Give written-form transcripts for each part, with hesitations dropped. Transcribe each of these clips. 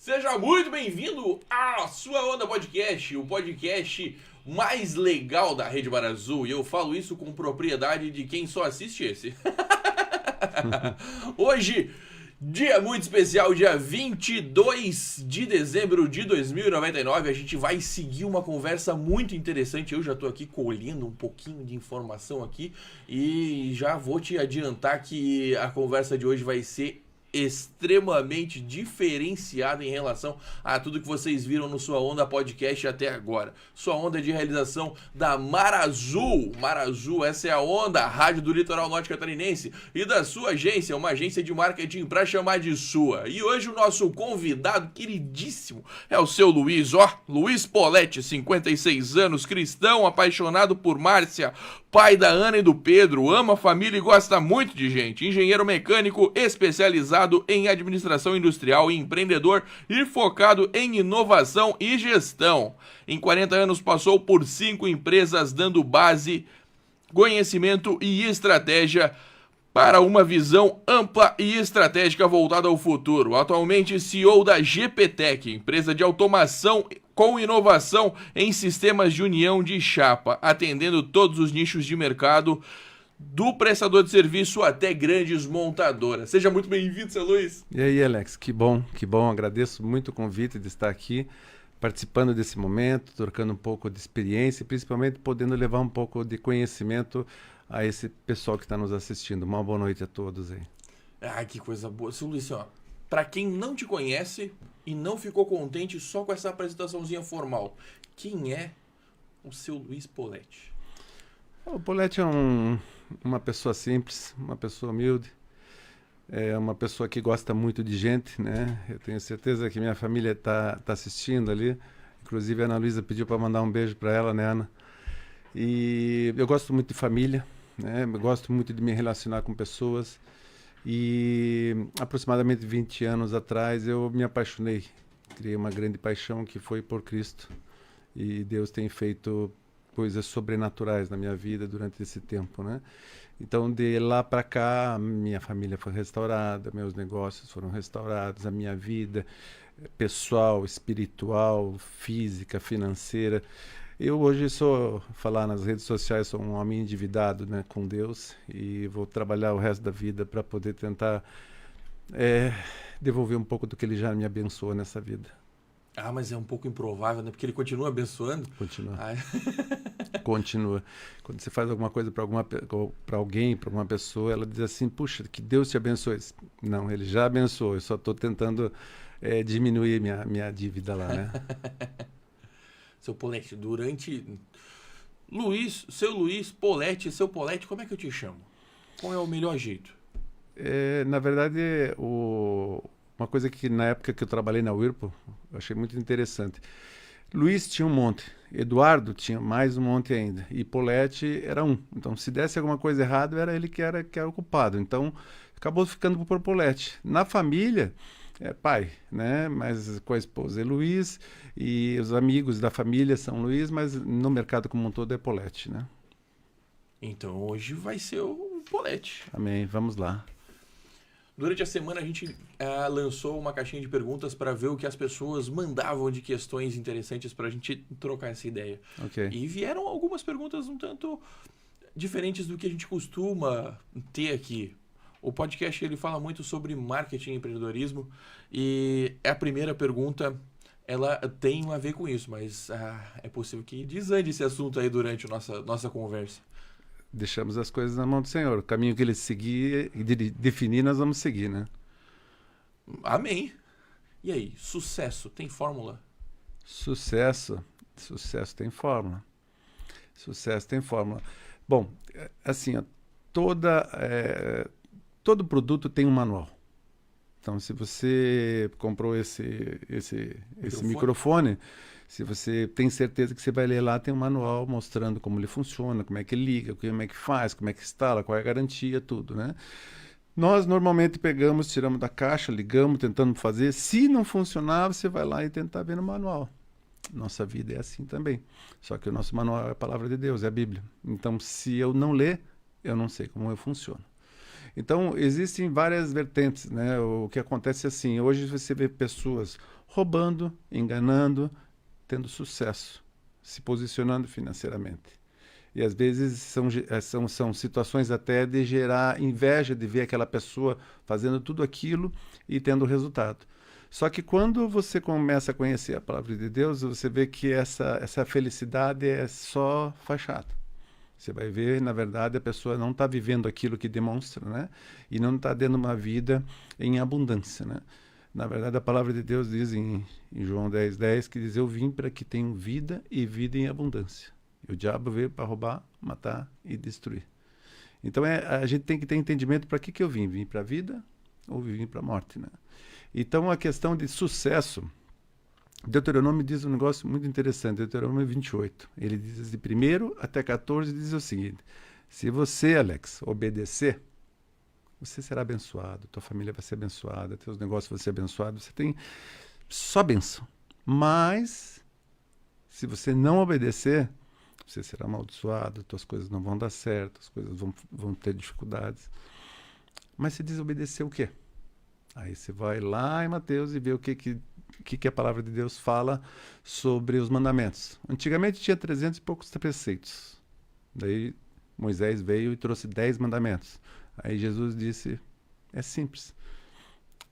Seja muito bem-vindo à Sua Onda Podcast, o podcast mais legal da Rede Bar Azul. E eu falo isso com propriedade de quem só assiste esse. Hoje, dia muito especial, dia 22 de dezembro de 2099, a gente vai seguir uma conversa muito interessante. Eu já tô aqui colhendo um pouquinho de informação aqui e já vou te adiantar que a conversa de hoje vai ser extremamente diferenciada em relação a tudo que vocês viram no Sua Onda Podcast até agora. Sua Onda é de realização da Mar Azul. Mar Azul, essa é a onda, a rádio do litoral norte catarinense, e da sua agência, uma agência de marketing para chamar de sua. E hoje o nosso convidado queridíssimo é o seu Luiz, Luiz Poletti, 56 anos, cristão, apaixonado por Márcia, pai da Ana e do Pedro, ama a família e gosta muito de gente, engenheiro mecânico especializado em administração industrial e empreendedor e focado em inovação e gestão. Em 40 anos passou por 5 empresas, dando base, conhecimento e estratégia para uma visão ampla e estratégica voltada ao futuro. Atualmente CEO da GPTech, empresa de automação com inovação em sistemas de união de chapa, atendendo todos os nichos de mercado, do prestador de serviço até grandes montadoras. Seja muito bem-vindo, seu Luiz. E aí, Alex, que bom. Agradeço muito o convite de estar aqui, participando desse momento, trocando um pouco de experiência e principalmente podendo levar um pouco de conhecimento a esse pessoal que está nos assistindo. Uma boa noite a todos aí. Ah, que coisa boa. Seu Luiz, para quem não te conhece e não ficou contente só com essa apresentaçãozinha formal, quem é o seu Luiz Poletti? O Poletti é uma pessoa simples, uma pessoa humilde, é uma pessoa que gosta muito de gente, né? Eu tenho certeza que minha família está assistindo ali. Inclusive a Ana Luísa pediu para mandar um beijo para ela, né, Ana? E eu gosto muito de família, né? Eu gosto muito de me relacionar com pessoas. E aproximadamente 20 anos atrás eu me apaixonei, criei uma grande paixão que foi por Cristo. E Deus tem feito coisas sobrenaturais na minha vida durante esse tempo, né? Então, de lá para cá, minha família foi restaurada, meus negócios foram restaurados, a minha vida pessoal, espiritual, física, financeira. Eu hoje falar nas redes sociais, sou um homem endividado, né, com Deus, e vou trabalhar o resto da vida para poder tentar devolver um pouco do que Ele já me abençoou nessa vida. Ah, mas é um pouco improvável, né? Porque ele continua abençoando. Continua. Ah. Continua. Quando você faz alguma coisa para alguém, para alguma pessoa, ela diz assim, puxa, que Deus te abençoe. Não, Ele já abençoou, eu só estou tentando diminuir minha dívida lá, né? Seu Poletti, seu Luiz Poletti, seu Poletti, como é que eu te chamo? Qual é o melhor jeito? Na verdade, uma coisa que na época que eu trabalhei na Whirlpool, eu achei muito interessante. Luiz tinha um monte, Eduardo tinha mais um monte ainda, e Poletti era um. Então, se desse alguma coisa errada, era ele que era o culpado. Então, acabou ficando por Poletti. Na família, pai, né? Mas com a esposa é Luiz, e os amigos da família são Luiz, mas no mercado como um todo é Poletti, né? Então, hoje vai ser o Poletti. Amém, vamos lá. Durante a semana a gente lançou uma caixinha de perguntas para ver o que as pessoas mandavam de questões interessantes para a gente trocar essa ideia. Okay. E vieram algumas perguntas um tanto diferentes do que a gente costuma ter aqui. O podcast ele fala muito sobre marketing e empreendedorismo, e a primeira pergunta ela tem a ver com isso, mas é possível que desande esse assunto aí durante a nossa conversa. Deixamos as coisas na mão do Senhor. O caminho que Ele seguir e definir, nós vamos seguir, né? Amém. E aí, sucesso tem fórmula? Sucesso tem fórmula. Sucesso tem fórmula. Bom, assim, todo produto tem um manual. Então, se você comprou esse microfone, se você tem certeza que você vai ler lá, tem um manual mostrando como ele funciona, como é que ele liga, como é que faz, como é que instala, qual é a garantia, tudo, né? Nós normalmente pegamos, tiramos da caixa, ligamos, tentamos fazer. Se não funcionar, você vai lá e tentar ver no manual. Nossa vida é assim também. Só que o nosso manual é a palavra de Deus, é a Bíblia. Então, se eu não ler, eu não sei como eu funciono. Então, existem várias vertentes, né? O que acontece é assim, hoje você vê pessoas roubando, enganando, tendo sucesso, se posicionando financeiramente. E às vezes são situações até de gerar inveja de ver aquela pessoa fazendo tudo aquilo e tendo resultado. Só que quando você começa a conhecer a palavra de Deus, você vê que essa felicidade é só fachada. Você vai ver, na verdade, a pessoa não está vivendo aquilo que demonstra, né? E não está tendo uma vida em abundância, né? Na verdade, a palavra de Deus diz em João 10:10 que diz: eu vim para que tenham vida e vida em abundância. E o diabo veio para roubar, matar e destruir. Então, a gente tem que ter entendimento para que eu vim. Vim para a vida ou vim para a morte, né? Então, a questão de sucesso, Deuteronômio diz um negócio muito interessante, Deuteronômio 28. Ele diz de 1 até 14, diz o seguinte: se você, Alex, obedecer, você será abençoado, tua família vai ser abençoada, teus negócios vão ser abençoados, você tem só bênção. Mas, se você não obedecer, você será amaldiçoado, tuas coisas não vão dar certo, as coisas vão ter dificuldades. Mas se desobedecer o quê? Aí você vai lá em Mateus e vê o que a palavra de Deus fala sobre os mandamentos. Antigamente tinha 300 e poucos preceitos. Daí Moisés veio e trouxe 10 mandamentos. Aí Jesus disse, é simples.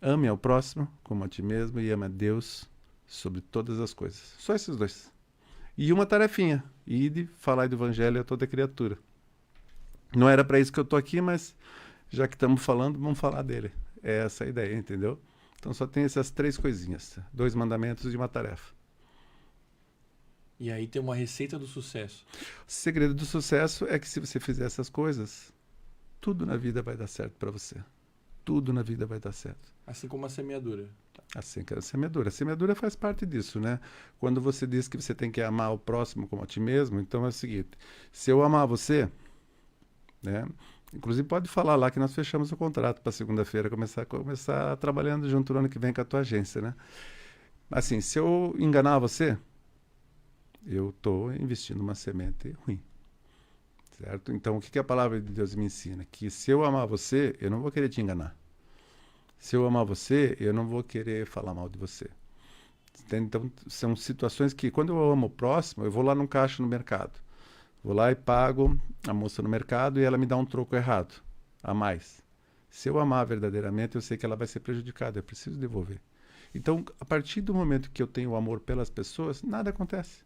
Ame ao próximo como a ti mesmo e ame a Deus sobre todas as coisas. Só esses dois. E uma tarefinha, ide falar do evangelho a toda criatura. Não era para isso que eu estou aqui, mas já que estamos falando, vamos falar dele. É essa a ideia, entendeu? Então só tem essas 3 coisinhas. 2 mandamentos e uma tarefa. E aí tem uma receita do sucesso. O segredo do sucesso é que se você fizer essas coisas, tudo na vida vai dar certo para você. Tudo na vida vai dar certo. Assim como a semeadura. Assim que a semeadura. A semeadura faz parte disso, né? Quando você diz que você tem que amar o próximo como a ti mesmo, então é o seguinte, se eu amar você, né? Inclusive pode falar lá que nós fechamos o contrato para segunda-feira começar trabalhando junto no ano que vem com a tua agência, né? Assim, se eu enganar você, eu estou investindo uma semente ruim, certo? Então, o que a palavra de Deus me ensina? Que se eu amar você, eu não vou querer te enganar. Se eu amar você, eu não vou querer falar mal de você. Então, são situações que, quando eu amo o próximo, eu vou lá num caixa no mercado. Vou lá e pago a moça no mercado e ela me dá um troco errado, a mais. Se eu amar verdadeiramente, eu sei que ela vai ser prejudicada, eu preciso devolver. Então, a partir do momento que eu tenho amor pelas pessoas, nada acontece.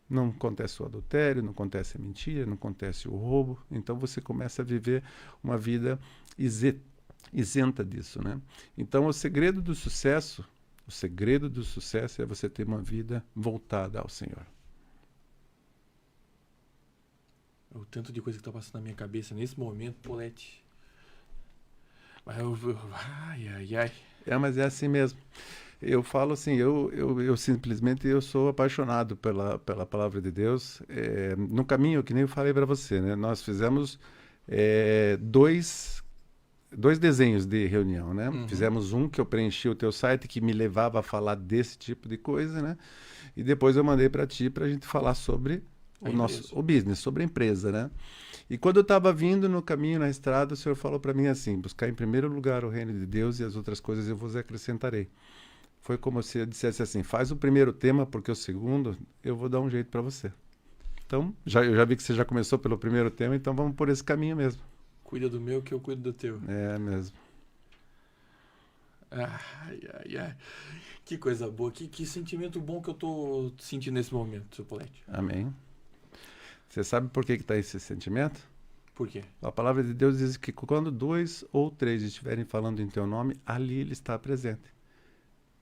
Não acontece o adultério, não acontece a mentira, não acontece o roubo. Então, você começa a viver uma vida isenta disso, né? Então, o segredo do sucesso é você ter uma vida voltada ao Senhor. O tanto de coisa que está passando na minha cabeça nesse momento, Paulette. Mas ai. Mas é assim mesmo. Eu falo assim, eu simplesmente sou apaixonado pela palavra de Deus. No caminho, que nem eu falei para você, né? Nós fizemos 2 desenhos de reunião, né? Uhum. Fizemos um que eu preenchi o teu site, que me levava a falar desse tipo de coisa, né? E depois eu mandei para ti para a gente falar sobre o business, sobre a empresa, né? E quando eu estava vindo no caminho, na estrada, o Senhor falou para mim assim, buscar em primeiro lugar o reino de Deus e as outras coisas eu vos acrescentarei. Foi como se eu dissesse assim, faz o primeiro tema, porque o segundo eu vou dar um jeito para você. Então, eu já vi que você já começou pelo primeiro tema, então vamos por esse caminho mesmo. Cuida do meu que eu cuido do teu. É mesmo. Ai. Que coisa boa, que sentimento bom que eu tô sentindo nesse momento, seu Paulette. Amém. Você sabe por que está esse sentimento? Por quê? A palavra de Deus diz que quando 2 ou 3 estiverem falando em teu nome, ali ele está presente.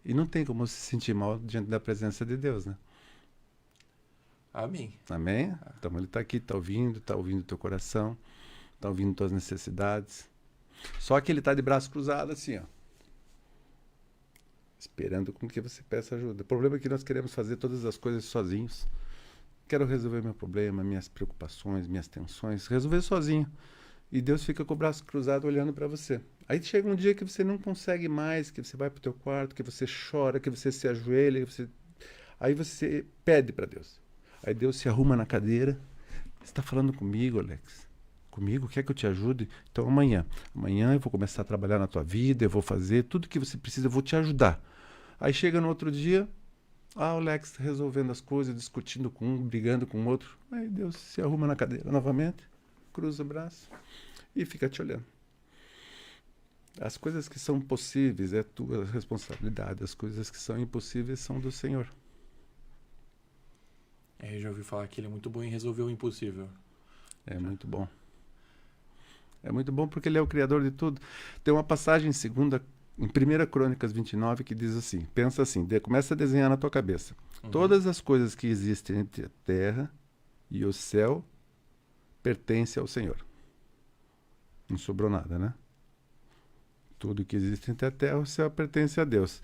E não tem como se sentir mal diante da presença de Deus, né? Amém. Amém? Então ele está aqui, está ouvindo teu coração, está ouvindo tuas necessidades. Só que ele está de braço cruzado assim, ó. Esperando com que você peça ajuda. O problema é que nós queremos fazer todas as coisas sozinhos. Quero resolver meu problema, minhas preocupações, minhas tensões, resolver sozinho. E Deus fica com o braço cruzado olhando para você. Aí chega um dia que você não consegue mais, que você vai para o teu quarto, que você chora, que você se ajoelha, aí você pede para Deus. Aí Deus se arruma na cadeira. Você está falando comigo, Alex? Comigo? Quer que eu te ajude? Então amanhã eu vou começar a trabalhar na tua vida, eu vou fazer tudo que você precisa, eu vou te ajudar. Aí chega no outro dia, o Alex resolvendo as coisas, discutindo com um, brigando com o outro. Aí Deus se arruma na cadeira novamente, cruza o braço e fica te olhando. As coisas que são possíveis é tua responsabilidade, as coisas que são impossíveis são do Senhor. Eu já ouvi falar que ele é muito bom em resolver o impossível. É muito bom. É muito bom porque ele é o criador de tudo. Tem uma passagem em 1 Crônicas 29 que diz assim, pensa assim, começa a desenhar na tua cabeça. Todas as coisas que existem entre a terra e o céu pertencem ao Senhor. Não sobrou nada, né? Tudo que existe entre a terra e o céu pertence a Deus.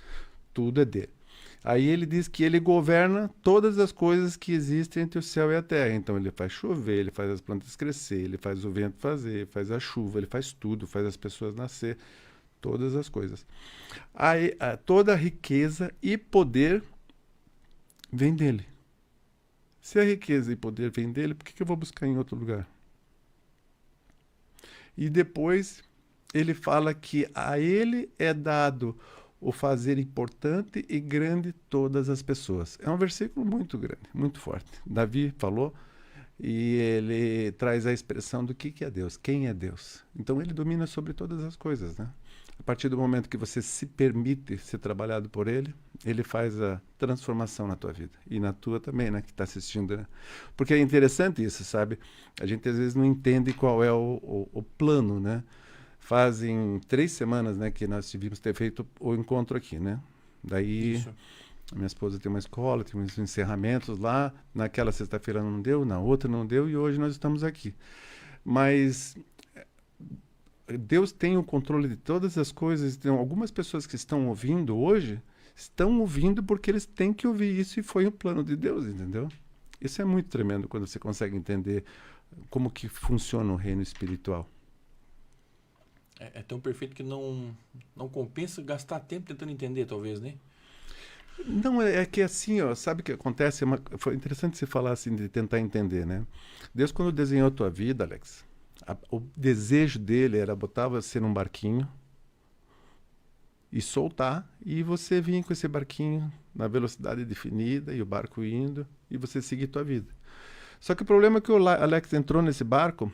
Tudo é dele. Aí ele diz que ele governa todas as coisas que existem entre o céu e a terra. Então ele faz chover, ele faz as plantas crescer, ele faz o vento fazer, faz a chuva, ele faz tudo, faz as pessoas nascer, todas as coisas. Aí toda a riqueza e poder vem dele. Se a riqueza e poder vem dele, por que eu vou buscar em outro lugar? E depois ele fala que a ele é dado o fazer importante e grande todas as pessoas. É um versículo muito grande, muito forte. Davi falou e ele traz a expressão do que é Deus, quem é Deus. Então ele domina sobre todas as coisas, né? A partir do momento que você se permite ser trabalhado por ele, ele faz a transformação na tua vida. E na tua também, né? Que está assistindo, né? Porque é interessante isso, sabe? A gente às vezes não entende qual é o plano, né? Fazem 3 semanas, né, que nós devíamos ter feito o encontro aqui, né? Daí, a minha esposa tem uma escola, tem uns encerramentos lá. Naquela sexta-feira não deu, na outra não deu e hoje nós estamos aqui. Mas Deus tem o controle de todas as coisas. Então, algumas pessoas que estão ouvindo hoje, estão ouvindo porque eles têm que ouvir isso e foi o plano de Deus, entendeu? Isso é muito tremendo quando você consegue entender como que funciona o reino espiritual. É tão perfeito que não compensa gastar tempo tentando entender, talvez, né? Não, é que assim, ó, sabe o que acontece? Foi interessante você falar assim, de tentar entender, né? Deus, quando desenhou a tua vida, Alex, o desejo dele era botar você num barquinho e soltar, e você vir com esse barquinho na velocidade definida, e o barco indo, e você seguir tua vida. Só que o problema é que o Alex entrou nesse barco,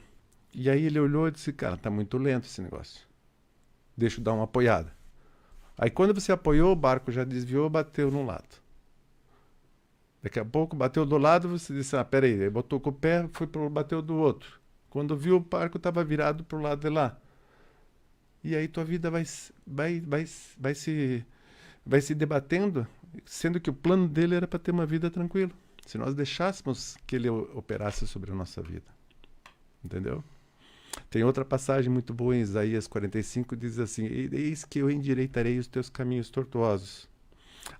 e aí ele olhou e disse, cara, tá muito lento esse negócio. Deixa eu dar uma apoiada. Aí quando você apoiou, o barco já desviou, bateu num lado. Daqui a pouco bateu do lado, você disse, peraí. Aí botou com o pé, bateu do outro. Quando viu, o barco estava virado pro lado de lá. E aí tua vida vai se debatendo, sendo que o plano dele era para ter uma vida tranquila. Se nós deixássemos que ele operasse sobre a nossa vida. Entendeu? Tem outra passagem muito boa em Isaías 45, diz assim, eis que eu endireitarei os teus caminhos tortuosos,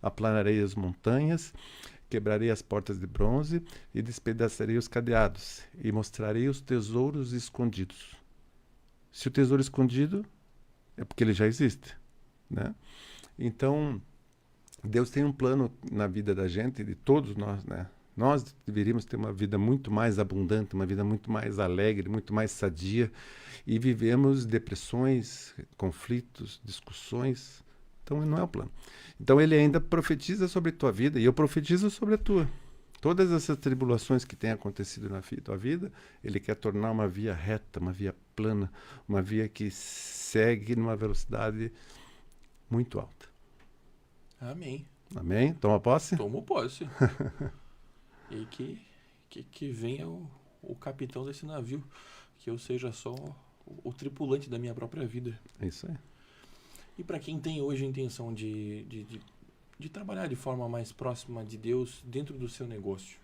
aplanarei as montanhas, quebrarei as portas de bronze e despedaçarei os cadeados, e mostrarei os tesouros escondidos. Se o tesouro escondido, é porque ele já existe, né? Então, Deus tem um plano na vida da gente, de todos nós, né? Nós deveríamos ter uma vida muito mais abundante, uma vida muito mais alegre, muito mais sadia, e vivemos depressões, conflitos, discussões. Então não é o plano. Então ele ainda profetiza sobre a tua vida e eu profetizo sobre a tua. Todas essas tribulações que têm acontecido na tua vida, ele quer tornar uma via reta, uma via plana, uma via que segue numa velocidade muito alta. Amém. Amém? Toma posse? Tomo posse. E que venha o capitão desse navio, que eu seja só o tripulante da minha própria vida. É isso aí. E para quem tem hoje a intenção de trabalhar de forma mais próxima de Deus dentro do seu negócio,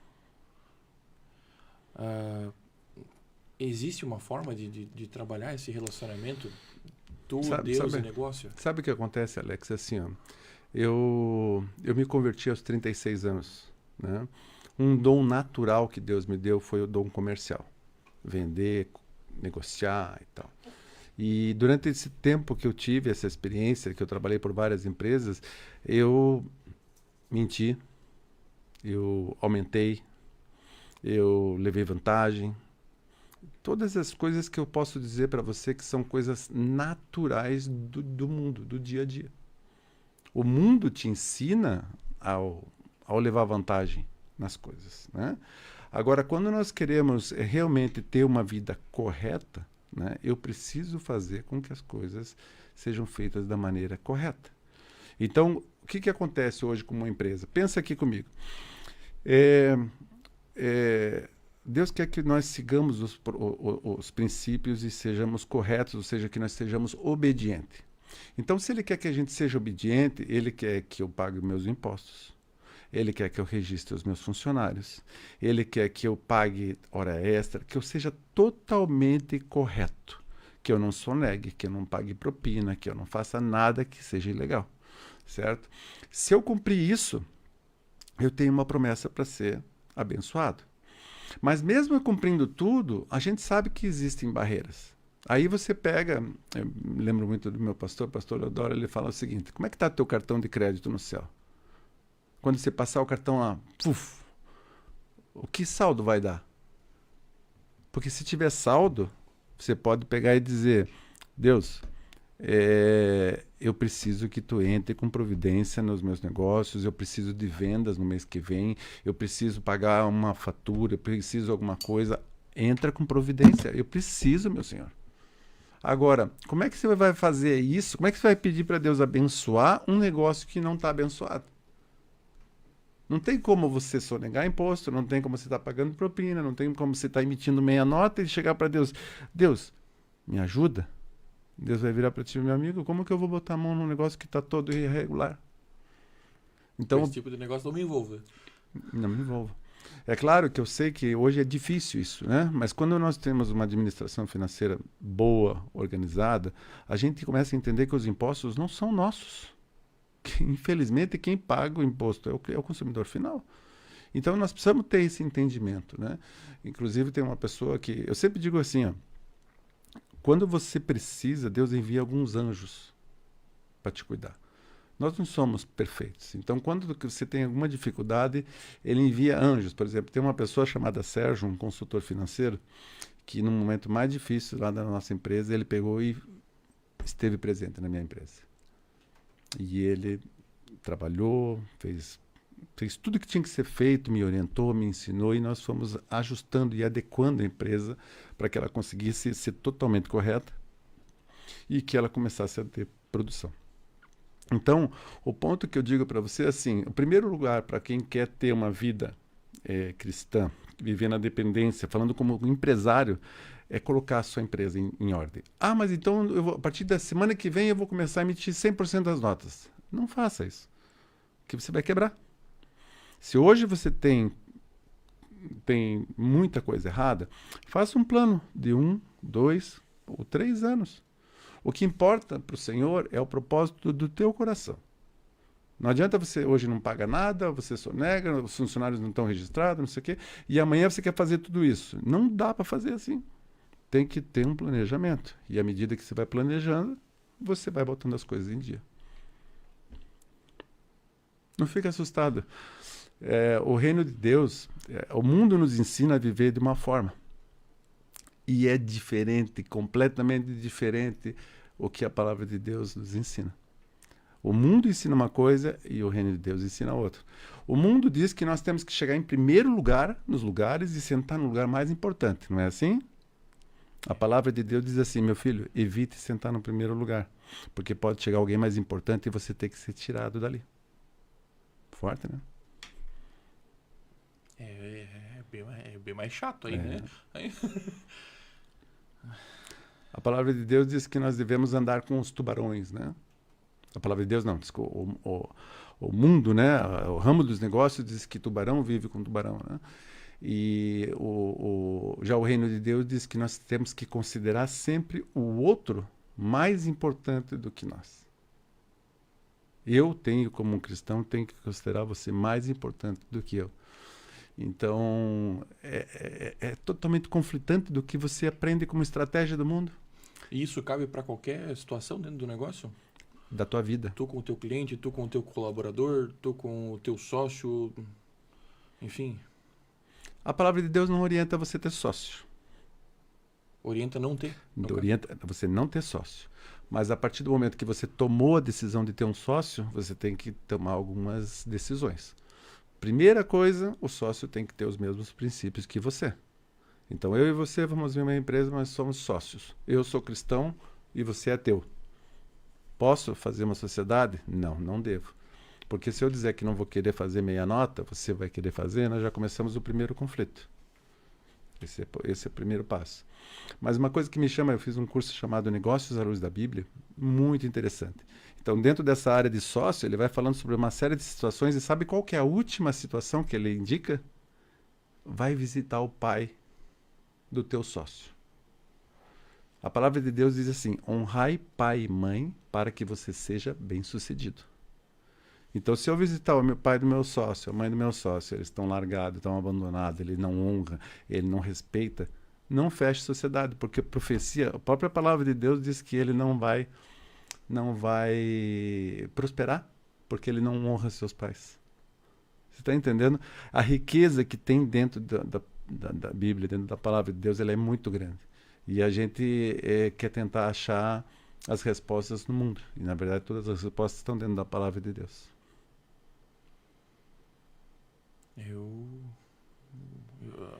existe uma forma de trabalhar esse relacionamento Deus e negócio? Sabe o que acontece, Alex? Assim, ó, eu me converti aos 36 anos, né? Um dom natural que Deus me deu foi o dom comercial. Vender, negociar e tal. E durante esse tempo que eu tive essa experiência, que eu trabalhei por várias empresas, eu menti, eu aumentei, eu levei vantagem, Todas as coisas que eu posso dizer para você que são coisas naturais do mundo, do dia a dia. O mundo te ensina ao levar vantagem nas coisas, né? Agora, quando nós queremos realmente ter uma vida correta, né, eu preciso fazer com que as coisas sejam feitas da maneira correta. Então, o que acontece hoje com uma empresa? Pensa aqui comigo. Deus quer que nós sigamos os princípios e sejamos corretos, ou seja, que nós sejamos obedientes. Então, se Ele quer que a gente seja obediente, Ele quer que eu pague meus impostos. Ele quer que eu registre os meus funcionários. Ele quer que eu pague hora extra, que eu seja totalmente correto. Que eu não sonegue, que eu não pague propina, que eu não faça nada que seja ilegal. Certo? Se eu cumprir isso, eu tenho uma promessa para ser abençoado. Mas mesmo cumprindo tudo, a gente sabe que existem barreiras. Aí você pega, eu lembro muito do meu pastor Leodoro, ele fala o seguinte: como é que está teu cartão de crédito no céu? Quando você passar o cartão lá, puf, o que saldo vai dar? Porque se tiver saldo, você pode pegar e dizer: Deus, eu preciso que tu entre com providência nos meus negócios, eu preciso de vendas no mês que vem, eu preciso pagar uma fatura, eu preciso alguma coisa. Entra com providência. Eu preciso, meu Senhor. Agora, como é que você vai fazer isso? Como é que você vai pedir para Deus abençoar um negócio que não está abençoado? Não tem como você sonegar imposto, não tem como você estar pagando propina, não tem como você estar emitindo meia nota e chegar para Deus: Deus, me ajuda. Deus vai virar para ti: meu amigo, como que eu vou botar a mão num negócio que está todo irregular? Então, esse tipo de negócio não me envolve. Não me envolvo. É claro que eu sei que hoje é difícil isso, né? Mas quando nós temos uma administração financeira boa, organizada, a gente começa a entender que os impostos não são nossos. Que, infelizmente, quem paga o imposto é o consumidor final. Então, nós precisamos ter esse entendimento, né? Inclusive, tem uma pessoa que... Eu sempre digo assim, ó, quando você precisa, Deus envia alguns anjos para te cuidar. Nós não somos perfeitos. Então, quando você tem alguma dificuldade, ele envia anjos. Por exemplo, tem uma pessoa chamada Sérgio, um consultor financeiro, que no momento mais difícil lá da nossa empresa, ele pegou e esteve presente na minha empresa. E ele trabalhou, fez tudo que tinha que ser feito, me orientou, me ensinou, e nós fomos ajustando e adequando a empresa para que ela conseguisse ser totalmente correta e que ela começasse a ter produção. Então, o ponto que eu digo para você é assim: o primeiro lugar para quem quer ter uma vida cristã, viver na dependência, falando como empresário, é colocar a sua empresa em ordem. Ah, mas então, a partir da semana que vem, eu vou começar a emitir 100% das notas. Não faça isso, que você vai quebrar. Se hoje você tem muita coisa errada, faça um plano de 1, 2 ou 3 anos. O que importa para o Senhor é o propósito do teu coração. Não adianta você hoje não paga nada, você sonega, os funcionários não estão registrados, não sei o quê, e amanhã você quer fazer tudo isso. Não dá para fazer assim. Tem que ter um planejamento. E à medida que você vai planejando, você vai botando as coisas em dia. Não fique assustado. O reino de Deus, o mundo nos ensina a viver de uma forma. E é diferente, completamente diferente o que a palavra de Deus nos ensina. O mundo ensina uma coisa e o reino de Deus ensina outra. O mundo diz que nós temos que chegar em primeiro lugar nos lugares e sentar no lugar mais importante, não é assim? A palavra de Deus diz assim: meu filho, evite sentar no primeiro lugar, porque pode chegar alguém mais importante e você ter que ser tirado dali. Forte, né? É bem mais chato aí, né? A palavra de Deus diz que nós devemos andar com os tubarões, né? A palavra de Deus não, diz que o mundo, né? O ramo dos negócios diz que tubarão vive com tubarão, né? E já o reino de Deus diz que nós temos que considerar sempre o outro mais importante do que nós. Eu tenho, como um cristão, tenho que considerar você mais importante do que eu. Então, é totalmente conflitante do que você aprende como estratégia do mundo. E isso cabe para qualquer situação dentro do negócio? Da tua vida. Tu com o teu cliente, tu com o teu colaborador, tu com o teu sócio, enfim. A palavra de Deus não orienta você a ter sócio. Orienta não ter. Orienta você não ter sócio. Mas a partir do momento que você tomou a decisão de ter um sócio, você tem que tomar algumas decisões. Primeira coisa, o sócio tem que ter os mesmos princípios que você. Então, eu e você vamos ver uma empresa, mas somos sócios. Eu sou cristão e você é ateu. Posso fazer uma sociedade? Não, não devo. Porque se eu dizer que não vou querer fazer meia nota, você vai querer fazer, nós já começamos o primeiro conflito. Esse é o primeiro passo. Mas uma coisa que me chama, eu fiz um curso chamado Negócios à Luz da Bíblia, muito interessante. Então, dentro dessa área de sócio, ele vai falando sobre uma série de situações e sabe qual que é a última situação que ele indica? Vai visitar o pai do teu sócio. A palavra de Deus diz assim: honrai pai e mãe para que você seja bem-sucedido. Então, se eu visitar o pai do meu sócio, a mãe do meu sócio, eles estão largados, estão abandonados, ele não honra, ele não respeita, não feche sociedade, porque profecia, a própria palavra de Deus diz que ele não vai prosperar, porque ele não honra seus pais. Você está entendendo? A riqueza que tem dentro da Bíblia, dentro da palavra de Deus, ela é muito grande. E a gente quer tentar achar as respostas no mundo. E, na verdade, todas as respostas estão dentro da palavra de Deus.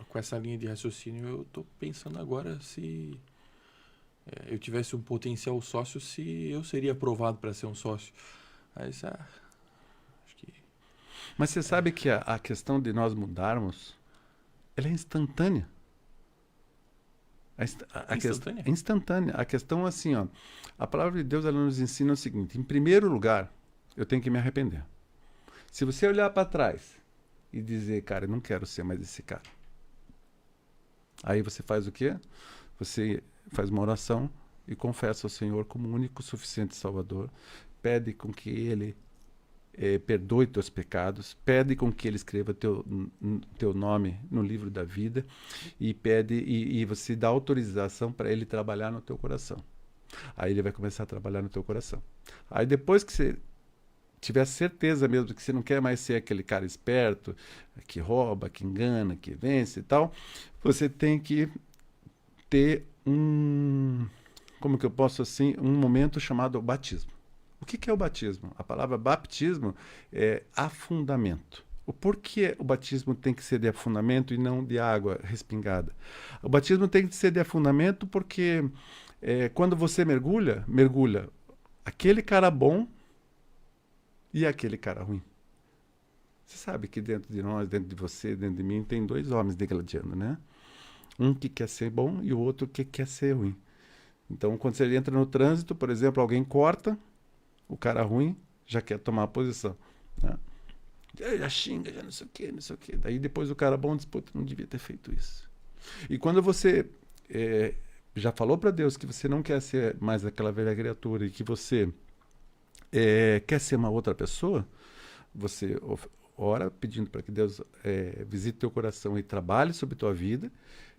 Com essa linha de raciocínio, eu estou pensando agora se eu tivesse um potencial sócio, se eu seria aprovado para ser um sócio. Mas, acho que... Mas você sabe que a questão de nós mudarmos, ela é instantânea. Instantânea? Instantânea. A questão é assim, ó, a palavra de Deus ela nos ensina o seguinte: em primeiro lugar, eu tenho que me arrepender. Se você olhar para trás e dizer, cara, eu não quero ser mais esse cara. Aí você faz o quê? Você faz uma oração e confessa ao Senhor como único, suficiente Salvador. Pede com que Ele perdoe teus pecados. Pede com que Ele escreva teu nome no livro da vida. E pede e você dá autorização para Ele trabalhar no teu coração. Aí Ele vai começar a trabalhar no teu coração. Aí depois que você tiver certeza mesmo que você não quer mais ser aquele cara esperto, que rouba, que engana, que vence e tal, você tem que ter como que eu posso assim, um momento chamado batismo. O que é o batismo? A palavra baptismo é afundamento. O porquê o batismo tem que ser de afundamento e não de água respingada? O batismo tem que ser de afundamento porque quando você mergulha aquele cara bom e aquele cara ruim. Você sabe que dentro de nós, dentro de você, dentro de mim, tem dois homens degladiando, né? Um que quer ser bom e o outro que quer ser ruim. Então, quando você entra no trânsito, por exemplo, alguém corta, o cara ruim já quer tomar a posição, né? Já xinga, já não sei o quê, não sei o quê. Daí depois o cara bom diz, puta, não devia ter feito isso. E quando você já falou para Deus que você não quer ser mais aquela velha criatura e que você quer ser uma outra pessoa, você ora pedindo para que Deus visite teu coração e trabalhe sobre tua vida,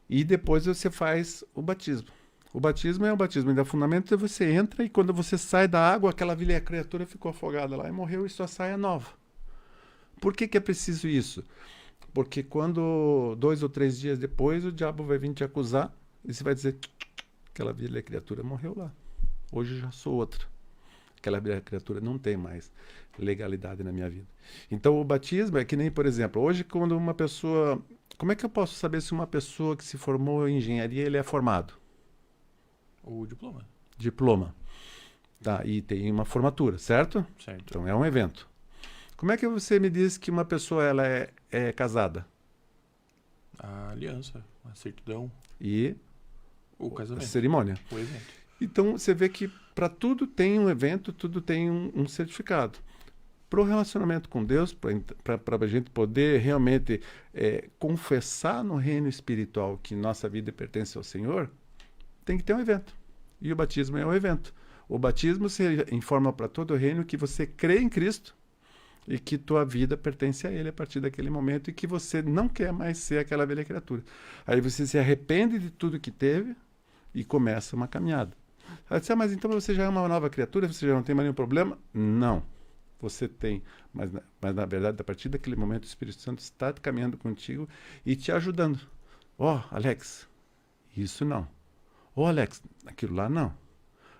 e depois você faz o batismo. O batismo é o batismo de afundamento, você entra e quando você sai da água, aquela velha criatura ficou afogada lá e morreu e sua saia é nova. Por que é preciso isso? Porque quando 2 ou 3 dias depois o diabo vai vir te acusar e você vai dizer, aquela velha criatura morreu lá, hoje eu já sou outra. Aquela criatura não tem mais legalidade na minha vida. Então o batismo é que nem, por exemplo, hoje quando uma pessoa... Como é que eu posso saber se uma pessoa que se formou em engenharia, ele é formado? O diploma. Diploma. Tá, e tem uma formatura, certo? Certo. Então é um evento. Como é que você me diz que uma pessoa ela é casada? A aliança, a certidão. E o casamento. A cerimônia. O evento. Então você vê que para tudo tem um evento, tudo tem um certificado. Para o relacionamento com Deus, para a gente poder realmente confessar no reino espiritual que nossa vida pertence ao Senhor, tem que ter um evento. E o batismo é um evento. O batismo se informa para todo o reino que você crê em Cristo e que tua vida pertence a Ele a partir daquele momento e que você não quer mais ser aquela velha criatura. Aí você se arrepende de tudo que teve e começa uma caminhada. Aí você, mas então você já é uma nova criatura, você já não tem mais nenhum problema? Não. Você tem, mas na verdade, a partir daquele momento, o Espírito Santo está caminhando contigo e te ajudando. Alex, isso não. Ô, Alex, aquilo lá não.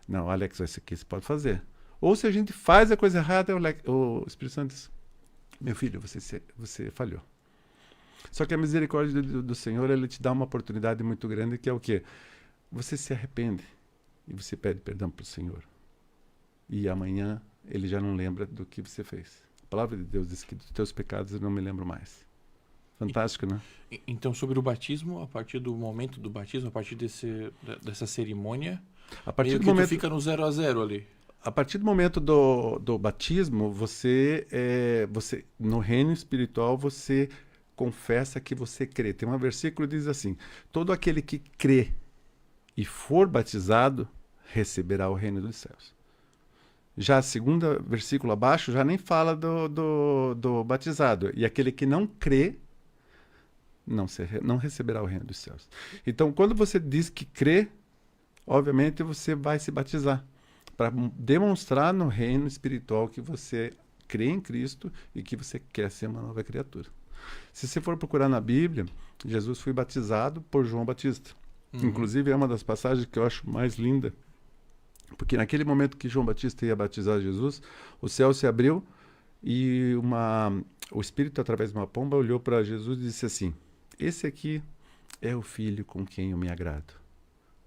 Não, Alex, isso aqui você pode fazer. Ou se a gente faz a coisa errada, o Espírito Santo diz, meu filho, você falhou. Só que a misericórdia do Senhor, ele te dá uma oportunidade muito grande, que é o quê? Você se arrepende e você pede perdão para o Senhor. E amanhã ele já não lembra do que você fez. A palavra de Deus diz que dos teus pecados eu não me lembro mais. Fantástico, né? Então, sobre o batismo, a partir do momento do batismo, a partir dessa cerimônia, A partir meio do que momento, tu fica no 0 a 0 ali. a partir do momento do batismo, você no reino espiritual, você confessa que você crê. Tem um versículo que diz assim, todo aquele que crê e for batizado, receberá o reino dos céus. Já a segunda versículo abaixo, já nem fala do batizado. E aquele que não crê, não receberá o reino dos céus. Então, quando você diz que crê, obviamente você vai se batizar, para demonstrar no reino espiritual que você crê em Cristo e que você quer ser uma nova criatura. Se você for procurar na Bíblia, Jesus foi batizado por João Batista. Inclusive, é uma das passagens que eu acho mais linda, porque naquele momento que João Batista ia batizar Jesus, o céu se abriu e o Espírito, através de uma pomba, olhou para Jesus e disse assim, esse aqui é o Filho com quem eu me agrado.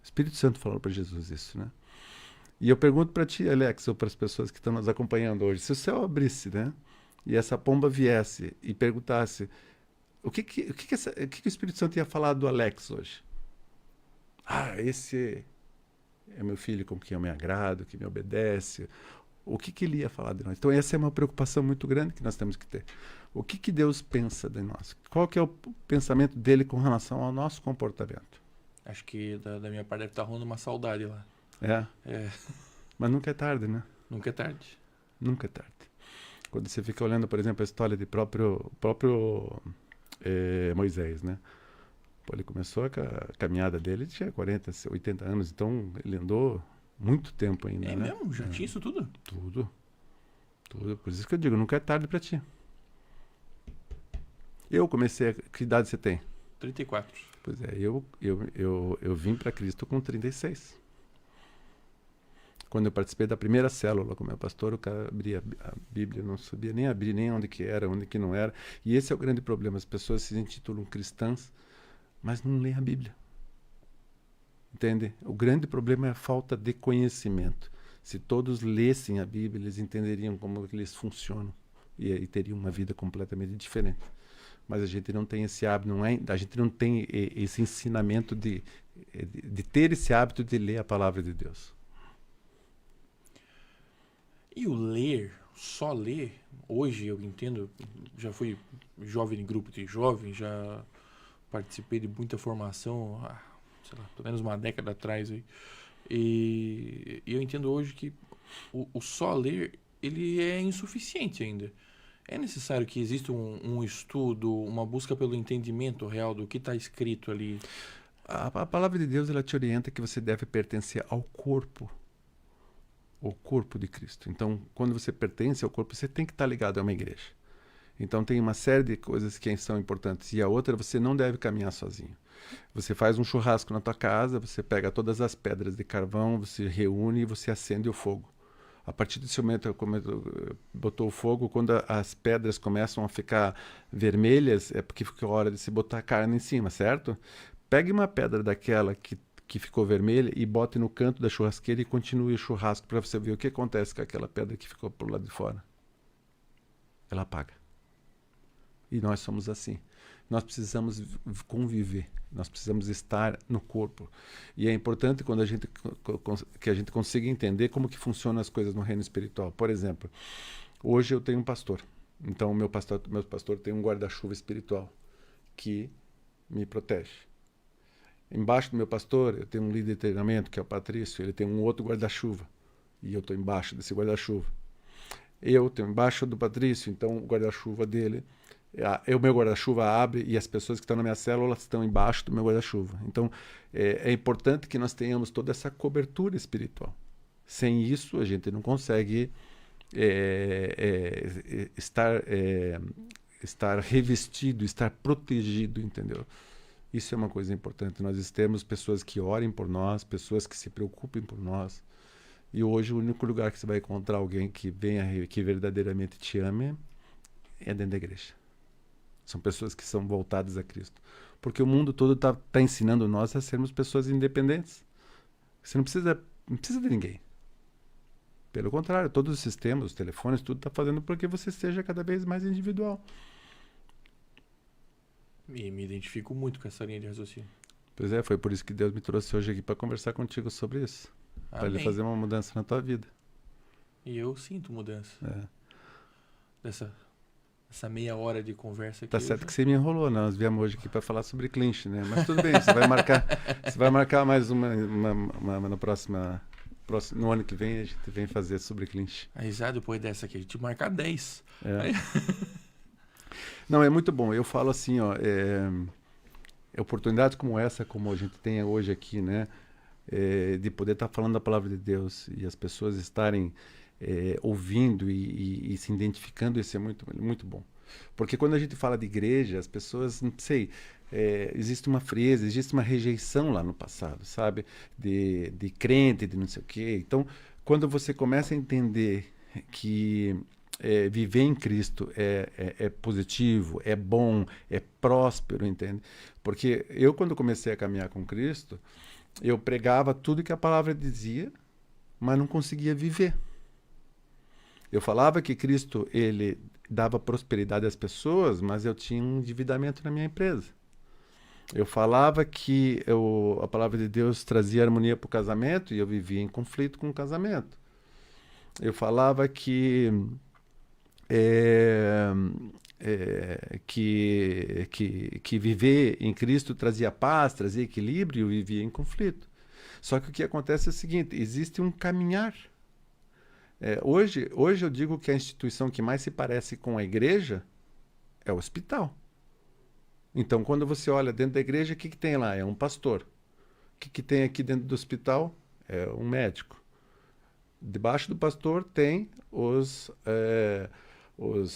O Espírito Santo falou para Jesus isso, né? E eu pergunto para ti, Alex, ou para as pessoas que estão nos acompanhando hoje, se o céu abrisse, né? E essa pomba viesse e perguntasse, o que o Espírito Santo ia falar do Alex hoje? Ah, esse é meu filho com quem eu me agrado, que me obedece. O que ele ia falar de nós? Então essa é uma preocupação muito grande que nós temos que ter. O que Deus pensa de nós? Qual que é o pensamento dele com relação ao nosso comportamento? Acho que da minha parte deve estar rolando uma saudade lá. É. Mas nunca é tarde, né? Nunca é tarde. Nunca é tarde. Quando você fica olhando, por exemplo, a história de próprio Moisés, né? Pô, ele começou a caminhada dele, ele tinha 40, 80 anos, então ele andou muito tempo ainda, É né? mesmo? Já tinha isso tudo? Tudo. Por isso que eu digo, nunca é tarde pra ti. Eu comecei, que idade você tem? 34. Pois é, eu vim para Cristo com 36. Quando eu participei da primeira célula com meu pastor, o cara abria a Bíblia, não sabia nem abrir, nem onde que era, onde que não era. E esse é o grande problema, as pessoas se intitulam cristãs, mas não leem a Bíblia. Entende? O grande problema é a falta de conhecimento. Se todos lessem a Bíblia, eles entenderiam como eles funcionam e teriam uma vida completamente diferente. Mas a gente não tem esse hábito, a gente não tem esse ensinamento de ter esse hábito de ler a palavra de Deus. E o ler, só ler, hoje eu entendo, já fui jovem em grupo de jovens, já participei de muita formação, sei lá, pelo menos uma década atrás aí. E eu entendo hoje que o só ler, ele é insuficiente ainda. É necessário que exista um estudo, uma busca pelo entendimento real do que está escrito ali. A palavra de Deus, ela te orienta que você deve pertencer ao corpo de Cristo. Então, quando você pertence ao corpo, você tem que estar ligado a uma igreja. Então, tem uma série de coisas que são importantes. E a outra, você não deve caminhar sozinho. Você faz um churrasco na tua casa, você pega todas as pedras de carvão, você reúne e você acende o fogo. A partir desse momento, botou o fogo, quando as pedras começam a ficar vermelhas, é porque ficou a hora de se botar a carne em cima, certo? Pegue uma pedra daquela que ficou vermelha e bote no canto da churrasqueira e continue o churrasco para você ver o que acontece com aquela pedra que ficou pro lado de fora. Ela apaga. E nós somos assim. Nós precisamos conviver, nós precisamos estar no corpo. E é importante quando que a gente consiga entender como que funcionam as coisas no reino espiritual. Por exemplo, hoje eu tenho um pastor. Então, meu pastor tem um guarda-chuva espiritual que me protege. Embaixo do meu pastor, eu tenho um líder de treinamento, que é o Patrício. Ele tem um outro guarda-chuva. E eu estou embaixo desse guarda-chuva. Eu tenho embaixo do Patrício, então o guarda-chuva dele... O meu guarda-chuva abre e as pessoas que estão na minha célula estão embaixo do meu guarda-chuva. Então, é importante que nós tenhamos toda essa cobertura espiritual. Sem isso, a gente não consegue estar revestido, estar protegido, entendeu? Isso é uma coisa importante. Nós temos pessoas que orem por nós, pessoas que se preocupem por nós. E hoje o único lugar que você vai encontrar alguém que venha, que verdadeiramente te ame é dentro da igreja. São pessoas que são voltadas a Cristo. Porque o mundo todo tá ensinando nós a sermos pessoas independentes. Você não precisa de ninguém. Pelo contrário, todos os sistemas, os telefones, tudo está fazendo para que você seja cada vez mais individual. E me identifico muito com essa linha de raciocínio. Pois é, foi por isso que Deus me trouxe hoje aqui para conversar contigo sobre isso. Para Ele fazer uma mudança na tua vida. E eu sinto mudança. Essa meia hora de conversa aqui. Tá certo que você me enrolou, né? Nós viemos hoje aqui para falar sobre clinch, né? Mas tudo bem, você vai marcar mais uma na próxima. No ano que vem a gente vem fazer sobre clinch. Já depois dessa aqui, a gente marcar 10. Não, é muito bom. Eu falo assim, ó, oportunidades como essa, como a gente tem hoje aqui, né? De poder estar falando da palavra de Deus e as pessoas estarem ouvindo e se identificando, isso é muito, muito bom. Porque quando a gente fala de igreja, as pessoas, não sei, existe uma frieza, existe uma rejeição lá no passado, sabe? De crente, de não sei o quê. Então, quando você começa a entender que viver em Cristo é positivo, é bom, é próspero, entende? Porque eu, quando comecei a caminhar com Cristo, eu pregava tudo que a palavra dizia, mas não conseguia viver. Eu falava que Cristo, ele dava prosperidade às pessoas, mas eu tinha um endividamento na minha empresa. Eu falava que a palavra de Deus trazia harmonia para o casamento e eu vivia em conflito com o casamento. Eu falava que viver em Cristo trazia paz, trazia equilíbrio e eu vivia em conflito. Só que o que acontece é o seguinte, existe um caminhar. Hoje eu digo que a instituição que mais se parece com a igreja é o hospital. Então, quando você olha dentro da igreja, o que tem lá? É um pastor. O que tem aqui dentro do hospital? É um médico. Debaixo do pastor tem os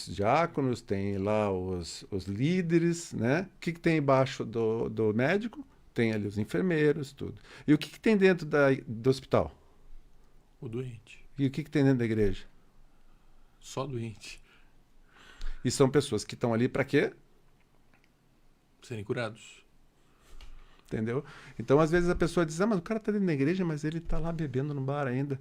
diáconos, tem lá os líderes, né? O que tem embaixo do médico? Tem ali os enfermeiros, tudo. E o que tem dentro do hospital? O doente. E o que tem dentro da igreja? Só doente. E são pessoas que estão ali para quê? Serem curados. Entendeu? Então, às vezes a pessoa diz, mas o cara está dentro da igreja, mas ele está lá bebendo no bar ainda.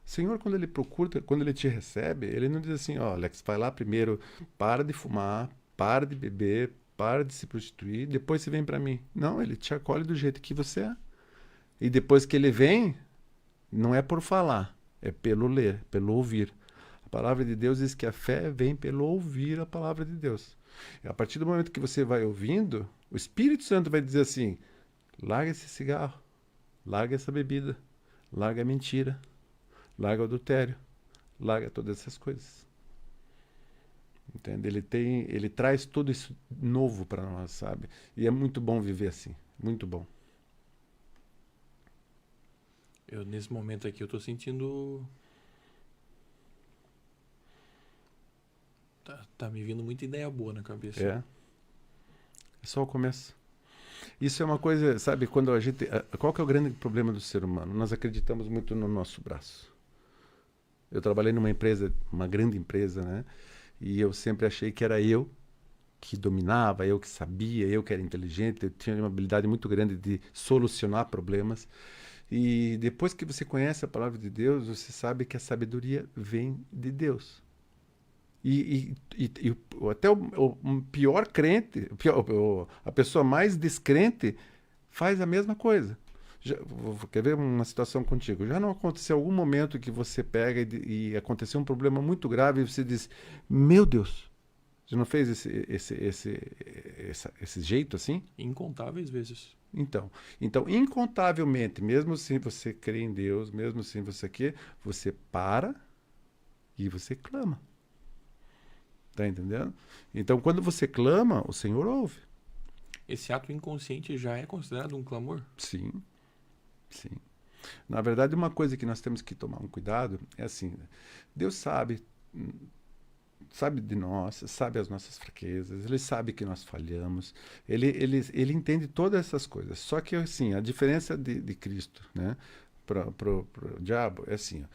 O Senhor, quando ele procura, quando ele te recebe, ele não diz assim, ó, Alex, vai lá primeiro, para de fumar, para de beber, para de se prostituir, depois você vem para mim. Não, ele te acolhe do jeito que você é. E depois que ele vem, não é por falar, é pelo ler, pelo ouvir. A palavra de Deus diz que a fé vem pelo ouvir a palavra de Deus. E a partir do momento que você vai ouvindo, o Espírito Santo vai dizer assim, larga esse cigarro, larga essa bebida, larga a mentira, larga o adultério, larga todas essas coisas. Entende? Ele traz tudo isso novo para nós, sabe? E é muito bom viver assim, muito bom. Nesse momento aqui, eu tô sentindo... Tá me vindo muita ideia boa na cabeça. É só o começo. Isso é uma coisa, sabe, quando a gente... Qual que é o grande problema do ser humano? Nós acreditamos muito no nosso braço. Eu trabalhei numa empresa, uma grande empresa, né? E eu sempre achei que era eu que dominava, eu que sabia, eu que era inteligente, eu tinha uma habilidade muito grande de solucionar problemas. E depois que você conhece a palavra de Deus, você sabe que a sabedoria vem de Deus. E até o pior crente, a pessoa mais descrente, faz a mesma coisa. Quer ver uma situação contigo? Já não aconteceu algum momento que você pega e aconteceu um problema muito grave e você diz, meu Deus, você não fez esse jeito assim? Incontáveis vezes. Então, incontavelmente, mesmo se você crê em Deus, mesmo se você quer, você para e você clama. Tá entendendo? Então, quando você clama, o Senhor ouve. Esse ato inconsciente já é considerado um clamor? Sim. Sim. Na verdade, uma coisa que nós temos que tomar um cuidado é assim, Deus sabe sabe de nós, sabe as nossas fraquezas, ele sabe que nós falhamos, ele entende todas essas coisas. Só que, assim, a diferença de Cristo, né, pro diabo é assim, ó,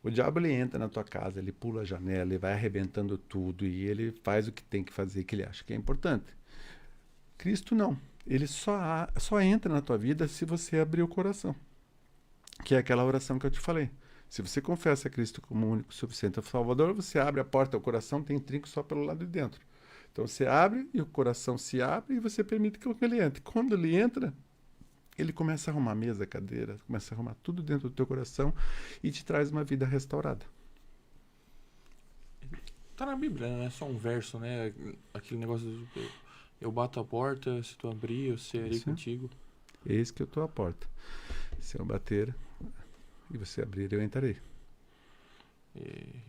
o diabo ele entra na tua casa, ele pula a janela, ele vai arrebentando tudo e ele faz o que tem que fazer, que ele acha que é importante. Cristo não. Ele só entra na tua vida se você abrir o coração. Que é aquela oração que eu te falei. Se você confessa Cristo como o único suficiente Salvador, você abre a porta ao coração, tem trinco só pelo lado de dentro. Então você abre e o coração se abre e você permite que ele entre. Quando ele entra, ele começa a arrumar mesa, cadeira, começa a arrumar tudo dentro do teu coração e te traz uma vida restaurada. Tá na Bíblia, não é só um verso, né? Aquele negócio de eu bato a porta, se tu abrir, eu serei contigo. Eis que eu estou à porta. Se eu bater e você abrir, eu entrarei.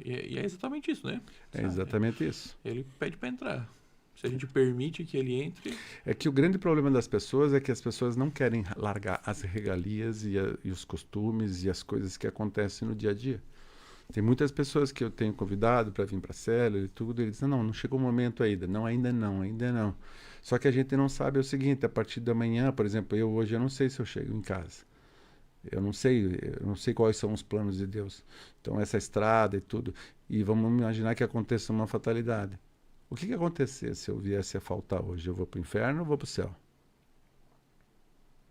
E é exatamente isso, né? É exatamente isso. Ele pede para entrar. Se a gente permite que ele entre... É que o grande problema das pessoas é que as pessoas não querem largar as regalias e os costumes e as coisas que acontecem no dia a dia. Tem muitas pessoas que eu tenho convidado para vir para a célula e tudo, e eles dizem, não chegou o momento ainda. Não, ainda não. Só que a gente não sabe o seguinte, a partir da manhã, por exemplo, hoje eu não sei se eu chego em casa. Eu não sei quais são os planos de Deus. Então, essa estrada e tudo. E vamos imaginar que aconteça uma fatalidade. O que acontecer se eu viesse a faltar hoje? Eu vou para o inferno ou vou para o céu?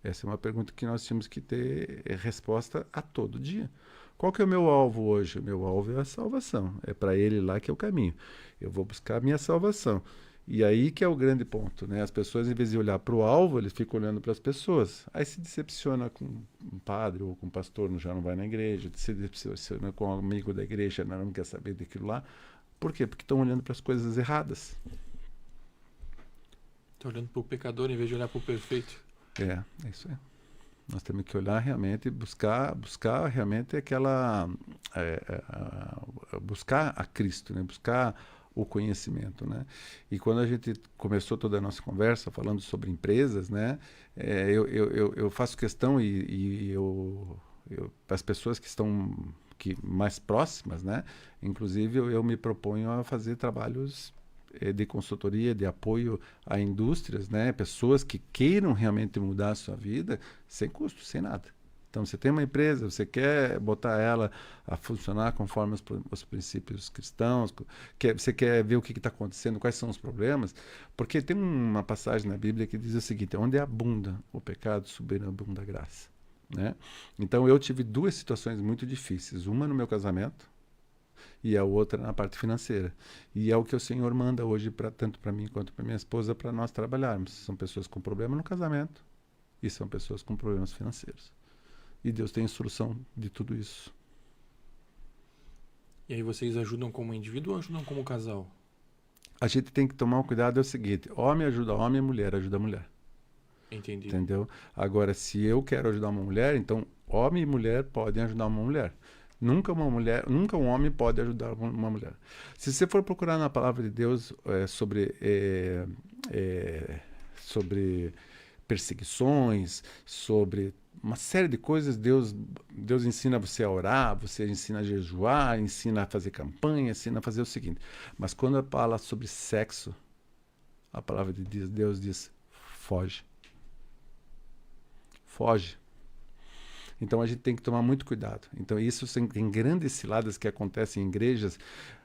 Essa é uma pergunta que nós temos que ter resposta a todo dia. Qual que é o meu alvo hoje? O meu alvo é a salvação. É para ele lá que é o caminho. Eu vou buscar a minha salvação. E aí que é o grande ponto, né? As pessoas, em vez de olhar para o alvo, eles ficam olhando para as pessoas. Aí se decepciona com um padre ou com um pastor, já não vai na igreja. Se decepciona com um amigo da igreja, não quer saber daquilo lá. Por quê? Porque estão olhando para as coisas erradas. Estão olhando para o pecador em vez de olhar para o perfeito. É isso aí. Nós temos que olhar realmente, buscar realmente aquela... buscar a Cristo, né? Buscar o conhecimento, né? E quando a gente começou toda a nossa conversa falando sobre empresas, né? Eu faço questão e as pessoas que estão mais próximas, né? Inclusive eu me proponho a fazer trabalhos de consultoria, de apoio a indústrias, né? Pessoas que queiram realmente mudar a sua vida sem custo, sem nada. Então, você tem uma empresa, você quer botar ela a funcionar conforme os princípios cristãos, você quer ver o que está acontecendo, quais são os problemas, porque tem uma passagem na Bíblia que diz o seguinte, onde abunda o pecado, superabunda a graça. Né? Então, eu tive duas situações muito difíceis, uma no meu casamento, e a outra na parte financeira. E é o que o Senhor manda hoje, tanto para mim quanto para minha esposa, para nós trabalharmos. São pessoas com problema no casamento e são pessoas com problemas financeiros. E Deus tem a solução de tudo isso. E aí vocês ajudam como indivíduo ou ajudam como casal? A gente tem que tomar um cuidado, é o seguinte, homem ajuda homem, mulher ajuda mulher. Entendi. Entendeu? Agora, se eu quero ajudar uma mulher, então homem e mulher podem ajudar uma mulher. Nunca um homem pode ajudar uma mulher. Se você for procurar na palavra de Deus sobre perseguições, sobre uma série de coisas, Deus ensina você a orar, você ensina a jejuar, ensina a fazer campanha, ensina a fazer o seguinte. Mas quando fala sobre sexo, a palavra de Deus diz, foge. Foge. Então a gente tem que tomar muito cuidado. Então isso tem grandes ciladas que acontecem em igrejas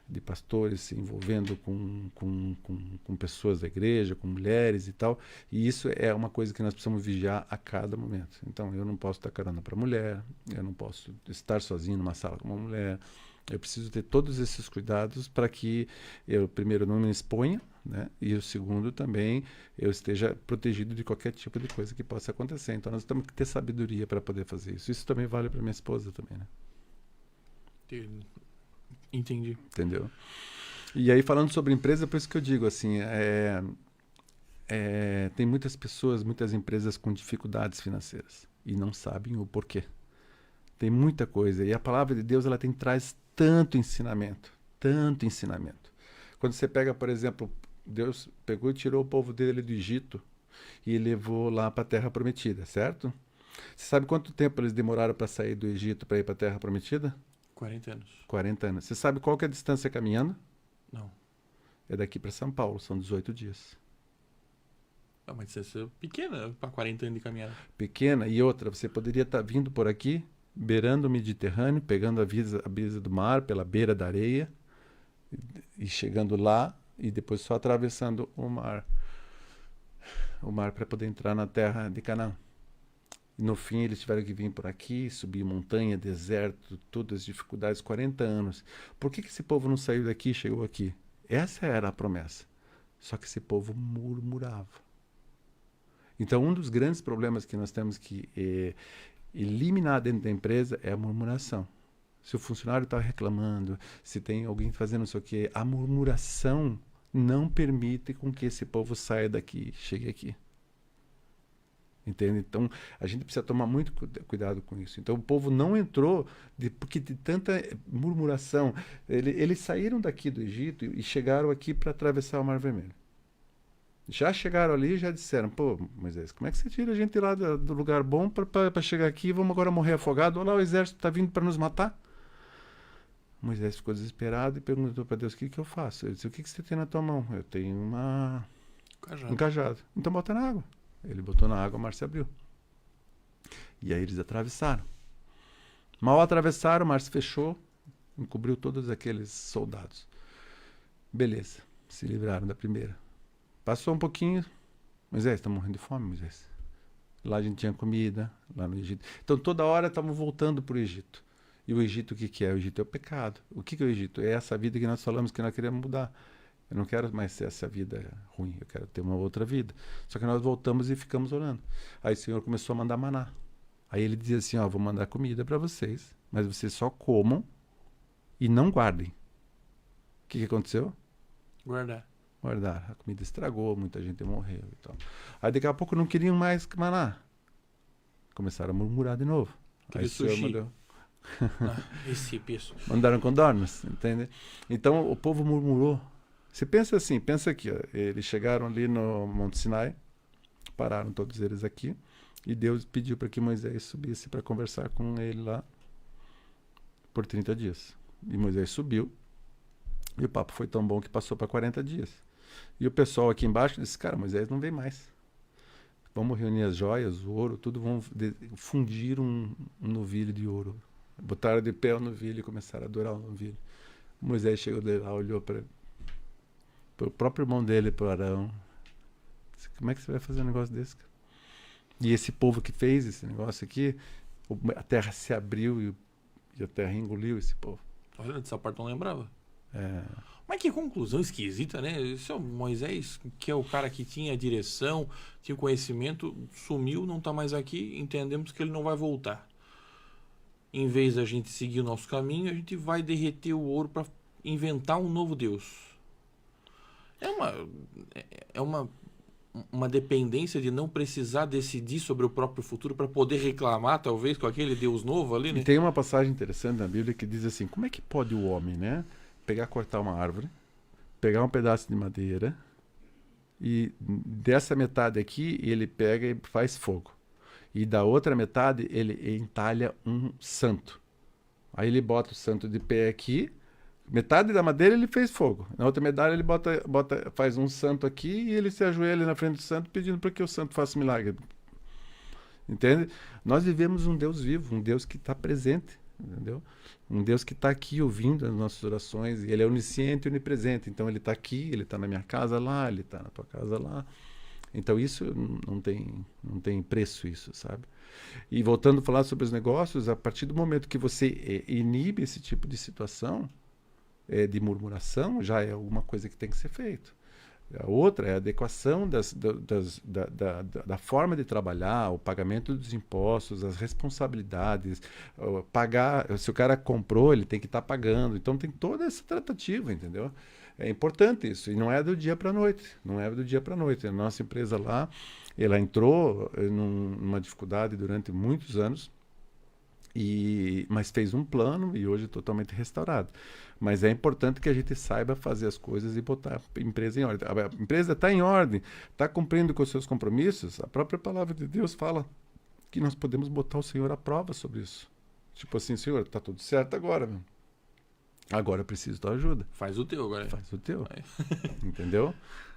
de pastores se envolvendo com pessoas da igreja, com mulheres e tal. E isso é uma coisa que nós precisamos vigiar a cada momento. Então eu não posso dar carona para mulher, eu não posso estar sozinho numa sala com uma mulher. Eu preciso ter todos esses cuidados para que eu, primeiro, não me exponha, né? E o segundo, também, eu esteja protegido de qualquer tipo de coisa que possa acontecer. Então, nós temos que ter sabedoria para poder fazer isso. Isso também vale para minha esposa também, né? Entendi. Entendeu? E aí, falando sobre empresa, por isso que eu digo, assim, tem muitas pessoas, muitas empresas com dificuldades financeiras e não sabem o porquê. Tem muita coisa. E a palavra de Deus, ela traz tanto ensinamento. Quando você pega, por exemplo, Deus pegou e tirou o povo dele do Egito e levou lá para a Terra Prometida, certo? Você sabe quanto tempo eles demoraram para sair do Egito para ir para a Terra Prometida? 40 anos. 40 anos. Você sabe qual que é a distância caminhando? Não. é daqui para São Paulo, são 18 dias. Ah, mas isso é pequena para 40 anos de caminhada. Pequena. E outra, você poderia estar vindo por aqui, beirando o Mediterrâneo, pegando a brisa do mar pela beira da areia e chegando lá e depois só atravessando o mar para poder entrar na terra de Canaã. E no fim eles tiveram que vir por aqui, subir montanha, deserto, todas as dificuldades, 40 anos. Por que esse povo não saiu daqui e chegou aqui? Essa era a promessa. Só que esse povo murmurava. Então, um dos grandes problemas que nós temos que eliminar dentro da empresa é a murmuração. Se o funcionário está reclamando, se tem alguém fazendo não sei o quê, a murmuração não permite com que esse povo saia daqui e chegue aqui. Entende? Então, a gente precisa tomar muito cuidado com isso. Então, o povo não entrou porque de tanta murmuração. Eles saíram daqui do Egito e chegaram aqui para atravessar o Mar Vermelho. Já chegaram ali e já disseram, pô, Moisés, como é que você tira a gente lá do lugar bom para chegar aqui e vamos agora morrer afogado? Olha lá, o exército está vindo para nos matar. Moisés ficou desesperado e perguntou para Deus, o que eu faço? Ele disse, o que você tem na tua mão? Eu tenho um cajado. Então bota na água. Ele botou na água, o mar se abriu. E aí eles atravessaram. Mal atravessaram, o mar se fechou, encobriu todos aqueles soldados. Beleza, se livraram da primeira. Passou um pouquinho, Moisés, está morrendo de fome, Moisés. Lá a gente tinha comida, lá no Egito. Então toda hora estavam voltando para o Egito. E o Egito o que é? O Egito é o pecado. O que é o Egito? É essa vida que nós falamos que nós queremos mudar. Eu não quero mais ser essa vida ruim, eu quero ter uma outra vida. Só que nós voltamos e ficamos orando. Aí o Senhor começou a mandar maná. Aí ele dizia assim, ó, vou mandar comida para vocês, mas vocês só comam e não guardem. O que aconteceu? Guardar. A comida estragou, muita gente morreu e tal. Aí daqui a pouco não queriam mais maná. Começaram a murmurar de novo. Aí o Senhor mandou... Mandaram condornos, entende? Então o povo murmurou. Você pensa assim, pensa aqui, ó, eles chegaram ali no Monte Sinai, pararam todos eles aqui, e Deus pediu para que Moisés subisse para conversar com ele lá por 30 dias. E Moisés subiu, e o papo foi tão bom que passou para 40 dias. E o pessoal aqui embaixo disse, cara, Moisés não vem mais. Vamos reunir as joias, o ouro, tudo, vamos fundir um novilho de ouro. Botaram de pé o novilho e começaram a adorar o novilho. Moisés chegou de lá, olhou para o próprio irmão dele, para Arão. Disse, como é que você vai fazer um negócio desse, cara? E esse povo que fez esse negócio aqui, a terra se abriu e a terra engoliu esse povo. Olha, dessa parte não lembrava. É... Mas que conclusão esquisita, né? Esse é o Moisés, que é o cara que tinha a direção, tinha o conhecimento, sumiu, não está mais aqui, entendemos que ele não vai voltar. Em vez da gente seguir o nosso caminho, a gente vai derreter o ouro para inventar um novo Deus. É uma dependência de não precisar decidir sobre o próprio futuro para poder reclamar, talvez, com aquele Deus novo ali, né? E tem uma passagem interessante na Bíblia que diz assim, como é que pode o homem, né? Cortar uma árvore, pegar um pedaço de madeira e dessa metade aqui ele pega e faz fogo. E da outra metade ele entalha um santo. Aí ele bota o santo de pé aqui, metade da madeira ele fez fogo. Na outra metade ele faz um santo aqui e ele se ajoelha na frente do santo pedindo para que o santo faça milagre. Entende? Nós vivemos um Deus vivo, um Deus que está presente. Entendeu? Um Deus que está aqui ouvindo as nossas orações, e ele é onisciente e onipresente, então ele está aqui, ele está na minha casa lá, ele está na tua casa lá, então isso não tem preço, isso, sabe? E voltando a falar sobre os negócios, a partir do momento que você inibe esse tipo de situação de murmuração, já é alguma coisa que tem que ser feito. A outra é a adequação da forma de trabalhar, o pagamento dos impostos, as responsabilidades, pagar. Se o cara comprou, ele tem que estar pagando. Então tem toda essa tratativa, entendeu? É importante isso. E não é do dia para a noite. Não é do dia para a noite. A nossa empresa lá, ela entrou numa dificuldade durante muitos anos, mas fez um plano e hoje é totalmente restaurado. Mas é importante que a gente saiba fazer as coisas e botar a empresa em ordem. A empresa está em ordem, está cumprindo com os seus compromissos. A própria palavra de Deus fala que nós podemos botar o Senhor à prova sobre isso. Tipo assim, Senhor, está tudo certo agora, meu. Agora eu preciso da tua ajuda. Faz o teu agora. Faz o teu. Aí. Entendeu?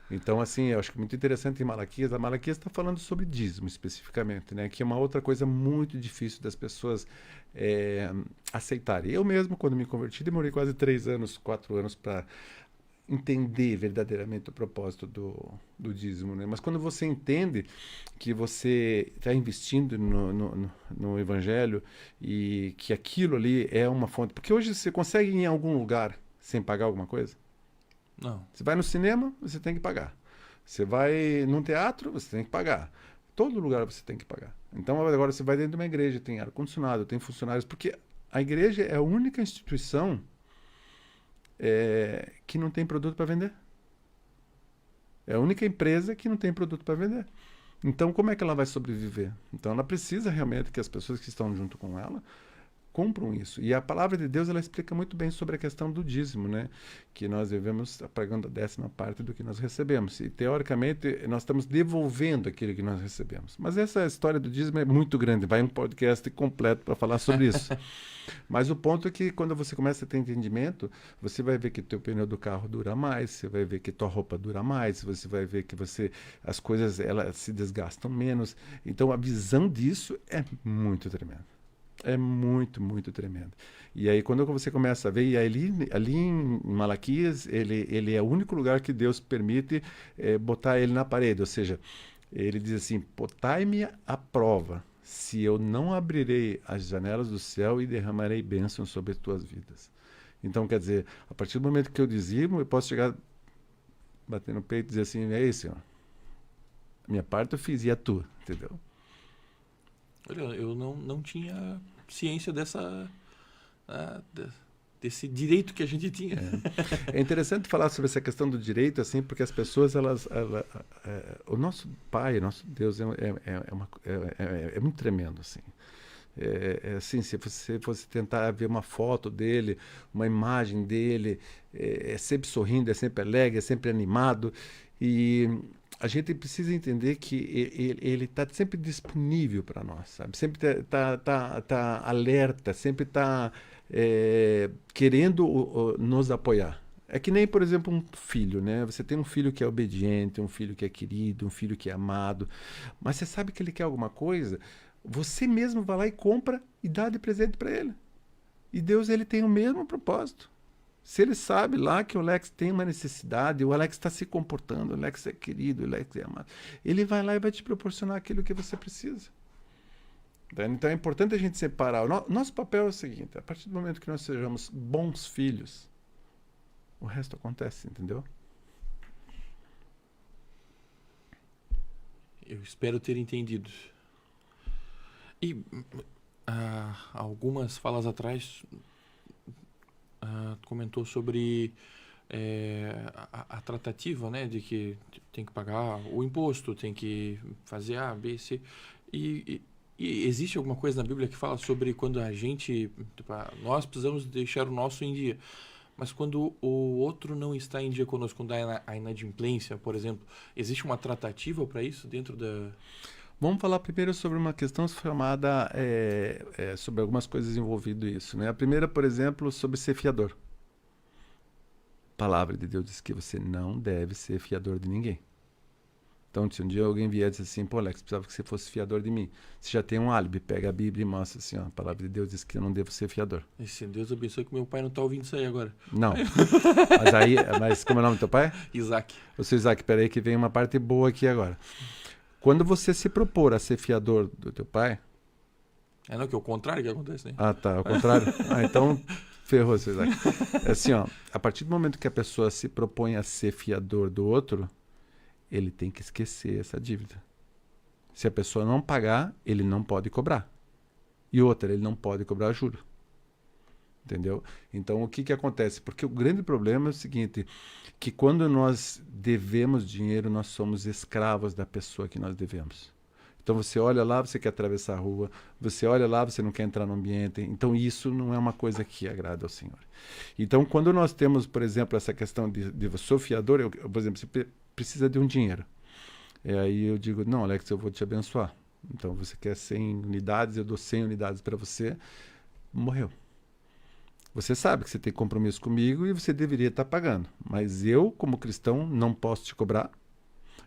Então, assim, eu acho que muito interessante em Malaquias. A Malaquias está falando sobre dízimo especificamente, né? Que é uma outra coisa muito difícil das pessoas aceitarem. Eu mesmo, quando me converti, demorei quase 3 anos, 4 anos para entender verdadeiramente o propósito do dízimo, né? Mas quando você entende que você está investindo no Evangelho e que aquilo ali é uma fonte... Porque hoje você consegue ir em algum lugar sem pagar alguma coisa? Não. Você vai no cinema, você tem que pagar. Você vai num teatro, você tem que pagar. Todo lugar você tem que pagar. Então agora você vai dentro de uma igreja, tem ar-condicionado, tem funcionários, porque a igreja é a única instituição que não tem produto para vender. É a única empresa que não tem produto para vender. Então como é que ela vai sobreviver? Então ela precisa realmente que as pessoas que estão junto com ela cumpram isso. E a palavra de Deus, ela explica muito bem sobre a questão do dízimo, né? Que nós devemos pagando a 10ª parte do que nós recebemos. E, teoricamente, nós estamos devolvendo aquilo que nós recebemos. Mas essa história do dízimo é muito grande. Vai um podcast completo para falar sobre isso. Mas o ponto é que, quando você começa a ter entendimento, você vai ver que teu pneu do carro dura mais, você vai ver que tua roupa dura mais, você vai ver que as coisas elas se desgastam menos. Então, a visão disso é muito tremenda. É muito, muito tremendo. E aí, quando você começa a ver, e ali em Malaquias, ele é o único lugar que Deus permite botar ele na parede. Ou seja, ele diz assim: botai-me à prova, se eu não abrirei as janelas do céu e derramarei bênçãos sobre as tuas vidas. Então, quer dizer, a partir do momento que eu dizimo, eu posso chegar, bater no peito e dizer assim: é isso, Senhor. A minha parte eu fiz, e a tua, entendeu? Olha, eu não tinha ciência desse direito que a gente tinha. É interessante falar sobre essa questão do direito, assim, porque as pessoas, o nosso Pai, nosso Deus é muito tremendo, assim. Assim, se você fosse tentar ver uma foto dele, uma imagem dele, é sempre sorrindo, é sempre alegre, é sempre animado, e a gente precisa entender que ele está sempre disponível para nós, sabe? Sempre tá alerta, sempre está querendo nos apoiar. É que nem, por exemplo, um filho, né? Você tem um filho que é obediente, um filho que é querido, um filho que é amado, mas você sabe que ele quer alguma coisa, você mesmo vai lá e compra e dá de presente para ele. E Deus, ele tem o mesmo propósito. Se ele sabe lá que o Alex tem uma necessidade, o Alex está se comportando, o Alex é querido, o Alex é amado, ele vai lá e vai te proporcionar aquilo que você precisa. Então é importante a gente separar. Nosso papel é o seguinte: a partir do momento que nós sejamos bons filhos, o resto acontece, entendeu? Eu espero ter entendido. E algumas falas atrás comentou sobre a tratativa, né, de que tem que pagar o imposto, tem que fazer A, B, C. E existe alguma coisa na Bíblia que fala sobre quando a gente, tipo, nós precisamos deixar o nosso em dia, mas quando o outro não está em dia conosco, quando há a inadimplência, por exemplo, existe uma tratativa para isso dentro da... Vamos falar primeiro sobre uma questão chamada, sobre algumas coisas envolvidas nisso, né? A primeira, por exemplo, sobre ser fiador. A palavra de Deus diz que você não deve ser fiador de ninguém. Então, se um dia alguém vier e dizer assim: pô, Alex, precisava que você fosse fiador de mim. Você já tem um álibi, pega a Bíblia e mostra assim: ó, a palavra de Deus diz que eu não devo ser fiador. E se Deus abençoe que meu pai não está ouvindo isso aí agora. Não. Mas como é o nome do teu pai? Isaac. O seu Isaac, peraí que vem uma parte boa aqui agora. Quando você se propor a ser fiador do teu pai... Não, que é o contrário que acontece, né? Ah, tá, ao contrário. Então, ferrou, seu Isaac. É assim, ó, a partir do momento que a pessoa se propõe a ser fiador do outro, ele tem que esquecer essa dívida. Se a pessoa não pagar, ele não pode cobrar. E outra, ele não pode cobrar juro. Entendeu? Então, o que acontece? Porque o grande problema é o seguinte, que quando nós devemos dinheiro, nós somos escravos da pessoa que nós devemos. Então, você olha lá, você quer atravessar a rua, você olha lá, você não quer entrar no ambiente. Então, isso não é uma coisa que agrada ao Senhor. Então, quando nós temos, por exemplo, essa questão de sou fiador, por exemplo, você precisa de um dinheiro. E aí eu digo: não, Alex, eu vou te abençoar. Então, você quer 100 unidades, eu dou 100 unidades para você, morreu. Você sabe que você tem compromisso comigo e você deveria estar pagando. Mas eu, como cristão, não posso te cobrar,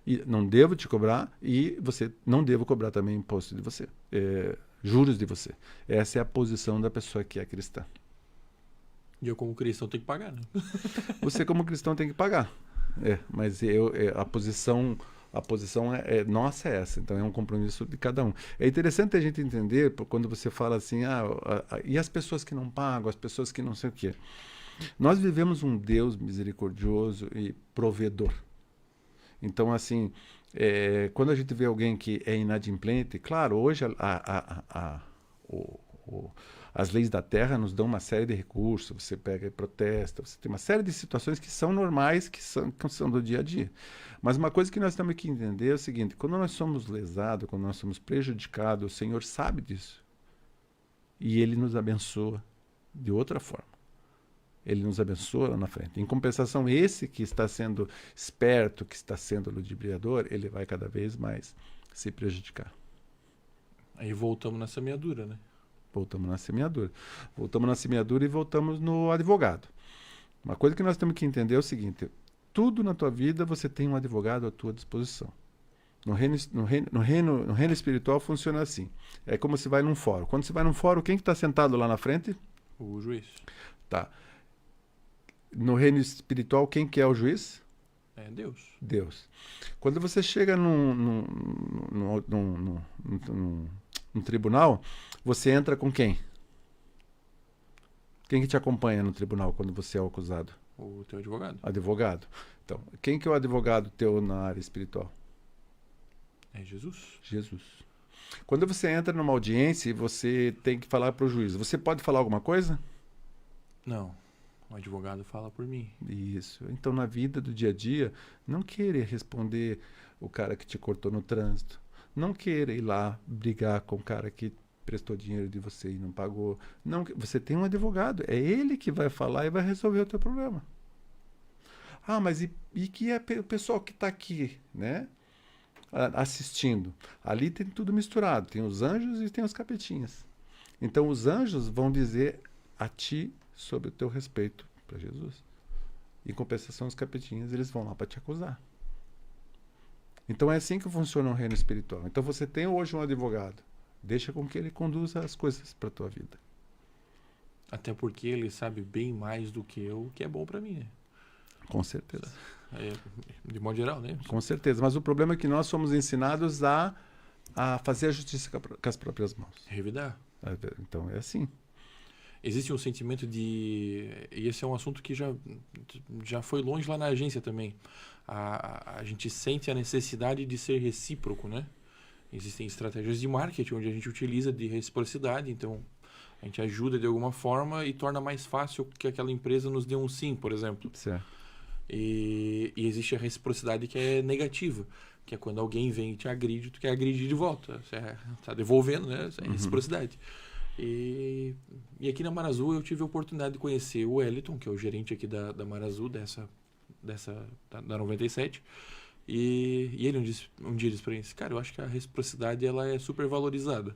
e não devo te cobrar, e você não devo cobrar também imposto de você, juros de você. Essa é a posição da pessoa que é cristã. E eu, como cristão, tenho que pagar, né? Você, como cristão, tem que pagar. Mas a posição nossa é essa. Então é um compromisso de cada um. É interessante a gente entender quando você fala assim, e as pessoas que não pagam, as pessoas que não sei o quê. Nós vivemos um Deus misericordioso e provedor. Então, assim, quando a gente vê alguém que é inadimplente, claro, hoje as leis da terra nos dão uma série de recursos, você pega e protesta, você tem uma série de situações que são normais, que são do dia a dia. Mas uma coisa que nós temos que entender é o seguinte, quando nós somos lesados, quando nós somos prejudicados, o Senhor sabe disso. E Ele nos abençoa de outra forma. Ele nos abençoa lá na frente. Em compensação, esse que está sendo esperto, que está sendo ludibriador, ele vai cada vez mais se prejudicar. Aí voltamos na semeadura, né? Voltamos na semeadura. Voltamos na semeadura e voltamos no advogado. Uma coisa que nós temos que entender é o seguinte, tudo na tua vida você tem um advogado à tua disposição. No reino espiritual funciona assim. É como se vai num fórum. Quando você vai num fórum, quem que está sentado lá na frente? O juiz. Tá. No reino espiritual, quem que é o juiz? É Deus. Deus. Quando você chega num tribunal, você entra com quem? Quem que te acompanha no tribunal quando você é o acusado? O teu advogado. Advogado. Então, quem que é o advogado teu na área espiritual? É Jesus. Jesus. Quando você entra numa audiência e você tem que falar para o juiz, você pode falar alguma coisa? Não. O advogado fala por mim. Isso. Então, na vida do dia a dia, não queira responder o cara que te cortou no trânsito. Não queira ir lá brigar com o cara que prestou dinheiro de você e não pagou. Não, você tem um advogado. É ele que vai falar e vai resolver o teu problema. Mas e que é o pessoal que está aqui, né? Assistindo? Ali tem tudo misturado. Tem os anjos e tem os capetinhas. Então, os anjos vão dizer a ti sobre o teu respeito para Jesus. Em compensação, os capetinhas, eles vão lá para te acusar. Então é assim que funciona o reino espiritual. Então você tem hoje um advogado. Deixa com que ele conduza as coisas para a tua vida. Até porque ele sabe bem mais do que eu o que é bom para mim, né? Com certeza. De modo geral, né? Com certeza. Mas o problema é que nós somos ensinados a fazer a justiça com as próprias mãos. Revidar. Então é assim. Existe um sentimento de... E esse é um assunto que já foi longe lá na agência também. A gente sente a necessidade de ser recíproco, né? Existem estratégias de marketing onde a gente utiliza de reciprocidade. Então, a gente ajuda de alguma forma e torna mais fácil que aquela empresa nos dê um sim, por exemplo. Certo. E existe a reciprocidade que é negativa. Que é quando alguém vem e te agride, tu quer agredir de volta. Você está devolvendo, né? Essa é reciprocidade. E aqui na Marazul eu tive a oportunidade de conhecer o Wellington, que é o gerente aqui da Marazul, da 97. E ele um dia disse para mim, cara, eu acho que a reciprocidade ela é super valorizada.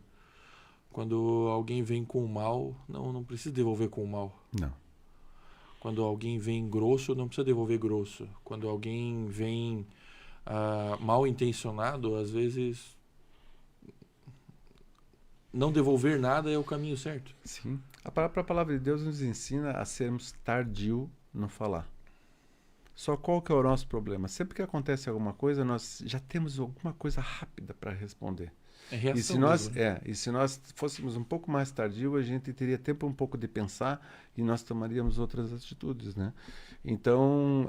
Quando alguém vem com o mal, não precisa devolver com o mal. Não. Quando alguém vem grosso, não precisa devolver grosso. Quando alguém vem mal intencionado, às vezes... não devolver nada é o caminho certo. Sim. A própria palavra de Deus nos ensina a sermos tardio no falar. Só qual que é o nosso problema? Sempre que acontece alguma coisa, nós já temos alguma coisa rápida para responder. É reação. E se nós fôssemos um pouco mais tardio, a gente teria tempo um pouco de pensar e nós tomaríamos outras atitudes, né? Então,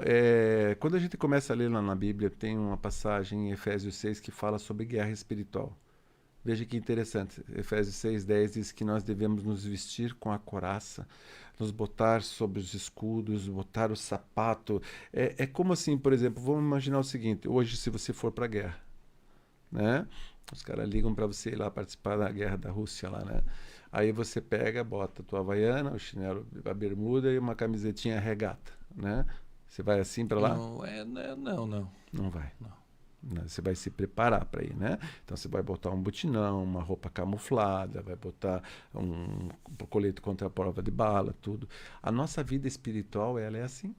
quando a gente começa a ler lá na Bíblia, tem uma passagem em Efésios 6 que fala sobre guerra espiritual. Veja que interessante, Efésios 6:10 diz que nós devemos nos vestir com a couraça, nos botar sobre os escudos, botar o sapato. É como assim, por exemplo, vamos imaginar o seguinte, hoje se você for para a guerra, né? Os caras ligam para você ir lá participar da guerra da Rússia lá, né? Aí você pega, bota a tua havaiana, o chinelo, a bermuda e uma camisetinha regata, né? Você vai assim para lá? Não. Não vai. Não. né? Você vai se preparar para ir, né? Então você vai botar um botinão, uma roupa camuflada, vai botar um colete contra a prova de bala, tudo. A nossa vida espiritual, ela é assim.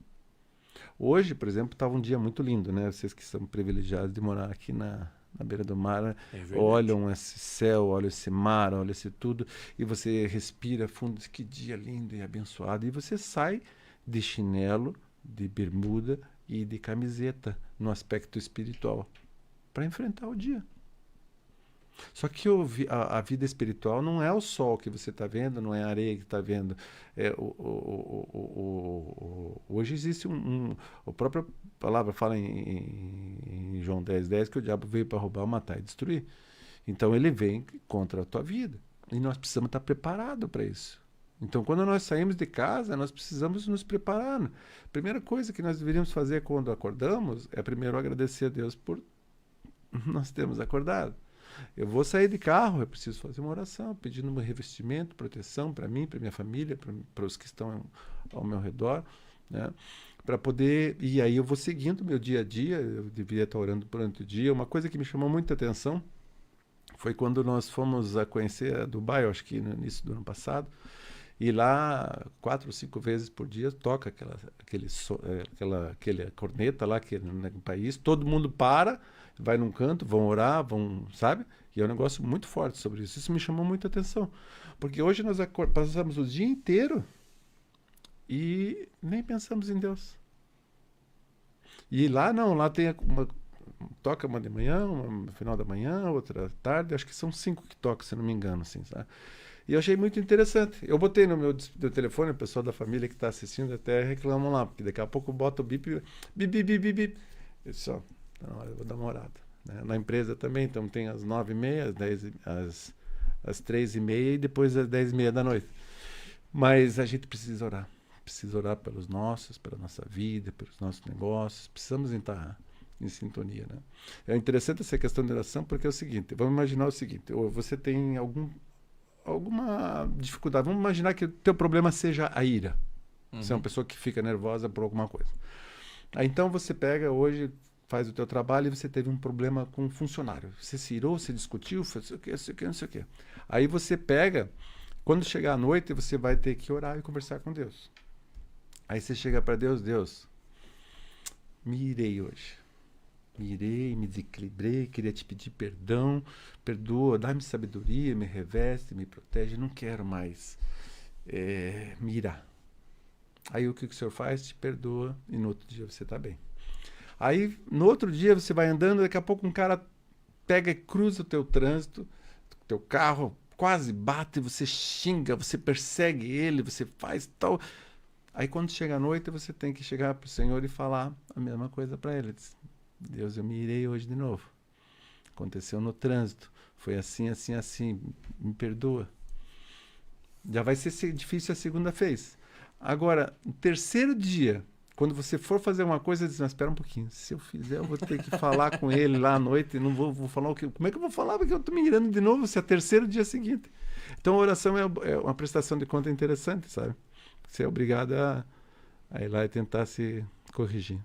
Hoje, por exemplo, estava um dia muito lindo, né? Vocês que são privilegiados de morar aqui na beira do mar, olham esse céu, olham esse mar, olham esse tudo, e você respira fundo, diz, que dia lindo e abençoado, e você sai de chinelo, de bermuda e de camiseta no aspecto espiritual para enfrentar o dia. Só que a vida espiritual não é o sol que você está vendo, não é a areia que está vendo. Hoje existe a própria palavra fala em João 10:10 que o diabo veio para roubar, matar e destruir. Então ele vem contra a tua vida. E nós precisamos estar preparados para isso. Então, quando nós saímos de casa, nós precisamos nos preparar. A primeira coisa que nós deveríamos fazer quando acordamos é primeiro agradecer a Deus por nós termos acordado. Eu vou sair de carro, eu preciso fazer uma oração, pedindo um revestimento, proteção para mim, para minha família, para os que estão ao meu redor, né? Para poder... E aí eu vou seguindo o meu dia a dia, eu deveria estar orando durante o dia. Uma coisa que me chamou muita atenção foi quando nós fomos a conhecer a Dubai, eu acho que no início do ano passado, e lá 4 ou 5 vezes por dia toca aquela corneta lá que no país, todo mundo para, vai num canto, vão orar, sabe? E é um negócio muito forte sobre isso. Isso me chamou muita atenção. Porque hoje nós passamos o dia inteiro e nem pensamos em Deus. E lá não, lá tem toca uma de manhã, uma no final da manhã, outra à tarde, acho que são 5 que tocam, se não me engano, assim, sabe? E eu achei muito interessante. Eu botei no meu telefone, o pessoal da família que está assistindo até reclamam lá, porque daqui a pouco bota o bip, bip, bip, bip, bip. Eu disse, ó, eu vou dar uma olhada. Né? Na empresa também, então tem às 9h30, às 3h30 e depois às 10h30 da noite. Mas a gente precisa orar. Precisa orar pelos nossos, pela nossa vida, pelos nossos negócios. Precisamos estar em sintonia, né? É interessante essa questão de oração porque é o seguinte, vamos imaginar o seguinte, você tem alguma dificuldade, vamos imaginar que o teu problema seja a ira. Você é uma pessoa que fica nervosa por alguma coisa. Aí então você pega hoje, faz o teu trabalho e você teve um problema com um funcionário. Você se irou, você discutiu, fez não sei o que, não sei o que. Aí você pega, quando chegar à noite, você vai ter que orar e conversar com Deus. Aí você chega para Deus, Deus, me irei hoje. Me irei, me desequilibrei, queria te pedir perdão, perdoa, dá-me sabedoria, me reveste, me protege, não quero mais me irar. Aí o que o Senhor faz? Te perdoa e no outro dia você está bem. Aí no outro dia você vai andando, daqui a pouco um cara pega e cruza o teu trânsito, teu carro quase bate, você xinga, você persegue ele, você faz tal. Aí quando chega a noite você tem que chegar para o Senhor e falar a mesma coisa para ele. Deus, eu me irei hoje de novo. Aconteceu no trânsito. Foi assim, assim, assim. Me perdoa. Já vai ser difícil a segunda vez. Agora, no terceiro dia, quando você for fazer uma coisa, diz, mas espera um pouquinho. Se eu fizer, eu vou ter que falar com ele lá à noite. Não vou falar o que. Como é que eu vou falar? Porque eu estou me irando de novo. Se é terceiro dia seguinte. Então, a oração é uma prestação de conta interessante, sabe? Você é obrigado a ir lá e tentar se corrigir.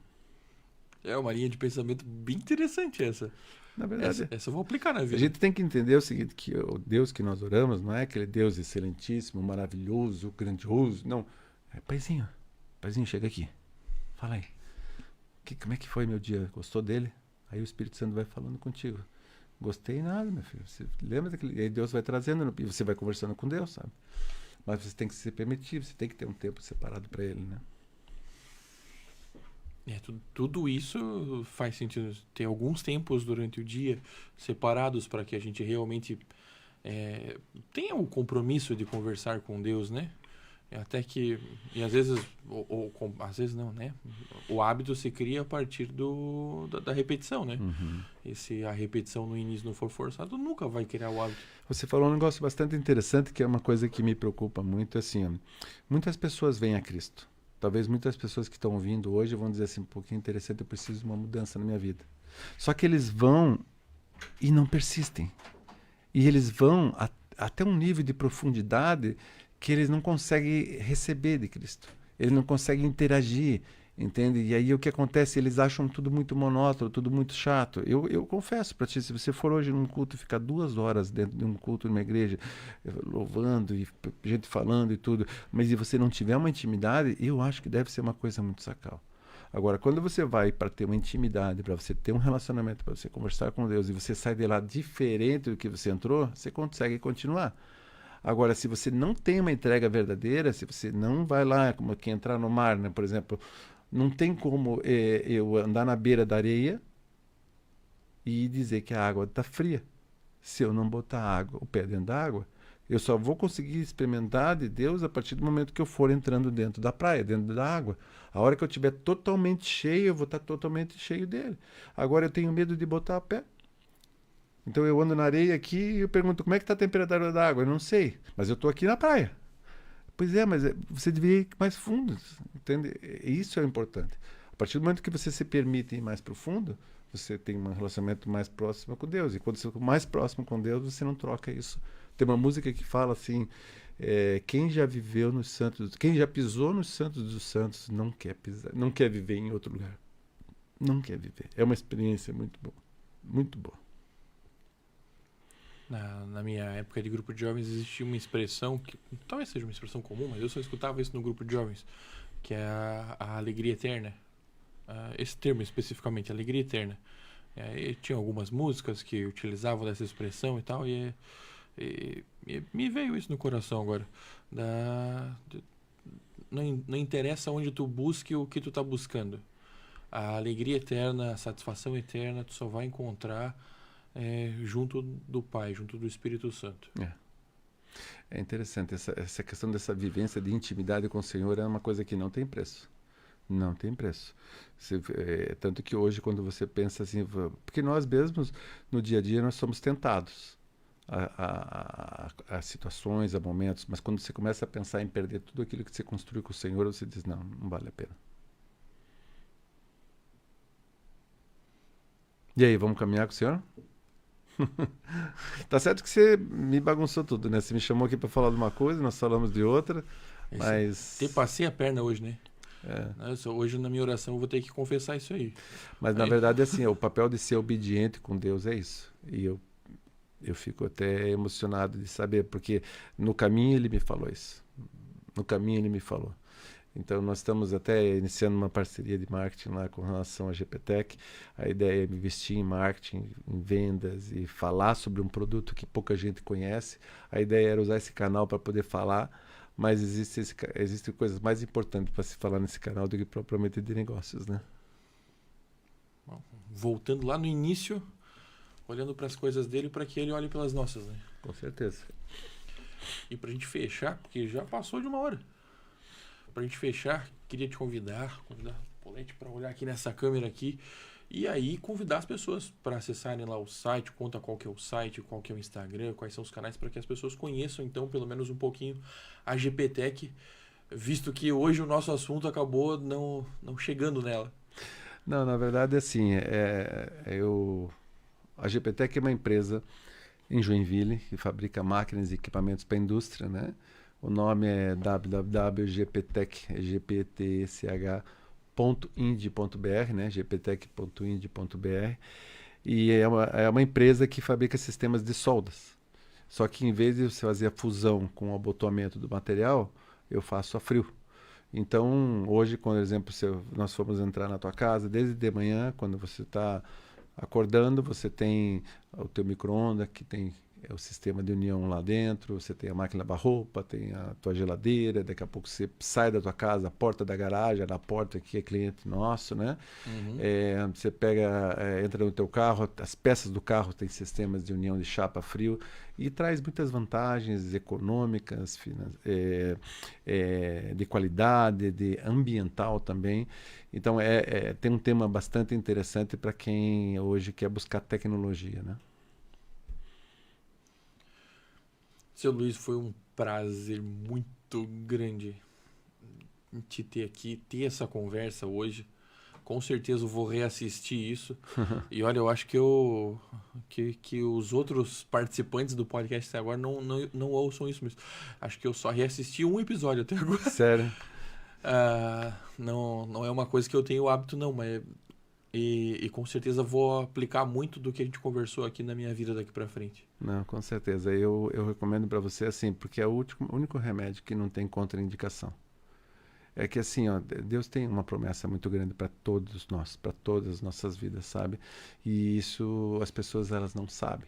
É uma linha de pensamento bem interessante essa. Na verdade, essa eu vou aplicar na vida. A gente tem que entender o seguinte, que o Deus que nós oramos não é aquele Deus excelentíssimo, maravilhoso, grandioso. Não. É paizinho. Paizinho, chega aqui. Fala aí. Como é que foi meu dia? Gostou dele? Aí o Espírito Santo vai falando contigo. Gostei nada, meu filho. Você lembra daquele... Aí Deus vai trazendo e você vai conversando com Deus, sabe? Mas você tem que se permitir, você tem que ter um tempo separado para ele, né? Tudo isso faz sentido. Ter alguns tempos durante o dia separados para que a gente realmente tenha o compromisso de conversar com Deus, né? Até que... E às vezes... às vezes não, né? O hábito se cria a partir da repetição, né? Uhum. E se a repetição no início não for forçada, nunca vai criar o hábito. Você falou um negócio bastante interessante, que é uma coisa que me preocupa muito, assim, ó, muitas pessoas vêm a Cristo. Talvez muitas pessoas que estão ouvindo hoje vão dizer assim, um pouquinho interessante, eu preciso de uma mudança na minha vida. Só que eles vão e não persistem. E eles vão até um nível de profundidade que eles não conseguem receber de Cristo. Eles não conseguem interagir. Entende? E aí o que acontece? Eles acham tudo muito monótono, tudo muito chato. Eu confesso para ti, se você for hoje num culto e ficar 2 horas dentro de um culto numa igreja, louvando e gente falando e tudo, mas se você não tiver uma intimidade, eu acho que deve ser uma coisa muito sacal. Agora, quando você vai para ter uma intimidade, para você ter um relacionamento, para você conversar com Deus e você sai de lá diferente do que você entrou, você consegue continuar. Agora, se você não tem uma entrega verdadeira, se você não vai lá, como que entrar no mar, né, por exemplo, não tem como eu andar na beira da areia e dizer que a água está fria. Se eu não botar água, o pé dentro da água, eu só vou conseguir experimentar de Deus a partir do momento que eu for entrando dentro da praia, dentro da água. A hora que eu estiver totalmente cheio, eu vou estar totalmente cheio dele. Agora eu tenho medo de botar o pé. Então eu ando na areia aqui e eu pergunto como é que está a temperatura da água. Eu não sei, mas eu estou aqui na praia. Pois é, mas você deveria ir mais fundo, entende? Isso é importante. A partir do momento que você se permite ir mais profundo, você tem um relacionamento mais próximo com Deus. E quando você fica mais próximo com Deus, você não troca isso. Tem uma música que fala assim, quem já viveu nos santos, quem já pisou nos santos dos santos não quer pisar, não quer viver em outro lugar. Não quer viver. É uma experiência muito boa. Muito boa. Na minha época de grupo de jovens existia uma expressão, que talvez seja uma expressão comum, mas eu só escutava isso no grupo de jovens, que é a alegria eterna. Esse termo especificamente, alegria eterna. E tinha algumas músicas que utilizavam dessa expressão e tal, e me veio isso no coração agora. Não interessa onde tu busque o que tu tá buscando. A alegria eterna, a satisfação eterna, tu só vai encontrar junto do Pai, junto do Espírito Santo. É interessante, essa questão dessa vivência de intimidade com o Senhor é uma coisa que não tem preço. Não tem preço. Tanto que hoje, quando você pensa assim, porque nós mesmos, no dia a dia, nós somos tentados a situações, a momentos, mas quando você começa a pensar em perder tudo aquilo que você construiu com o Senhor, você diz, não vale a pena. E aí, vamos caminhar com o Senhor? Tá certo que você me bagunçou tudo, né? Você me chamou aqui para falar de uma coisa, nós falamos de outra, mas... Te passei a perna hoje, né? Hoje na minha oração eu vou ter que confessar isso aí. Mas na verdade, assim, o papel de ser obediente com Deus é isso. E eu fico até emocionado de saber, porque no caminho ele me falou isso. No caminho ele me falou. Então, nós estamos até iniciando uma parceria de marketing lá com relação à GPTech. A ideia é investir em marketing, em vendas e falar sobre um produto que pouca gente conhece. A ideia era usar esse canal para poder falar, mas existem coisas mais importantes para se falar nesse canal do que propriamente de negócios, né? Bom, voltando lá no início, olhando para as coisas dele para que ele olhe pelas nossas, né? Com certeza. E para a gente fechar, porque já passou de 1 hora. Pra gente fechar, queria te convidar o Poletti para olhar aqui nessa câmera aqui e aí convidar as pessoas para acessarem lá o site, conta qual que é o site, qual que é o Instagram, quais são os canais para que as pessoas conheçam então pelo menos um pouquinho a GPTech, visto que hoje o nosso assunto acabou não chegando nela. Não, na verdade assim, a GPTech é uma empresa em Joinville que fabrica máquinas e equipamentos para a indústria, né? O nome é www.gptech.ind.br, né? gptech.ind.br. E é uma empresa que fabrica sistemas de soldas. Só que em vez de você fazer a fusão com o abotoamento do material, eu faço a frio. Então, hoje, por exemplo, se nós formos entrar na tua casa, desde de manhã, quando você está acordando, você tem o teu micro-ondas, que tem o sistema de união lá dentro, você tem a máquina de lavar roupa, tem a tua geladeira, daqui a pouco você sai da tua casa, a porta da garagem, na porta que é cliente nosso, né? Uhum. Você entra no teu carro, as peças do carro têm sistemas de união de chapa frio e traz muitas vantagens econômicas, de qualidade, de ambiental também. Então tem um tema bastante interessante para quem hoje quer buscar tecnologia, né? Seu Luiz, foi um prazer muito grande te ter aqui, ter essa conversa hoje. Com certeza eu vou reassistir isso. E olha, eu acho que os outros participantes do podcast até agora não ouçam isso mesmo. Acho que eu só reassisti um episódio até agora. Sério? Não é uma coisa que eu tenho hábito, não, mas e com certeza vou aplicar muito do que a gente conversou aqui na minha vida daqui pra frente. Não, com certeza. Eu recomendo para você assim, porque é o único remédio que não tem contraindicação. É que assim, ó, Deus tem uma promessa muito grande para todos nós, para todas as nossas vidas, sabe? E isso as pessoas elas não sabem,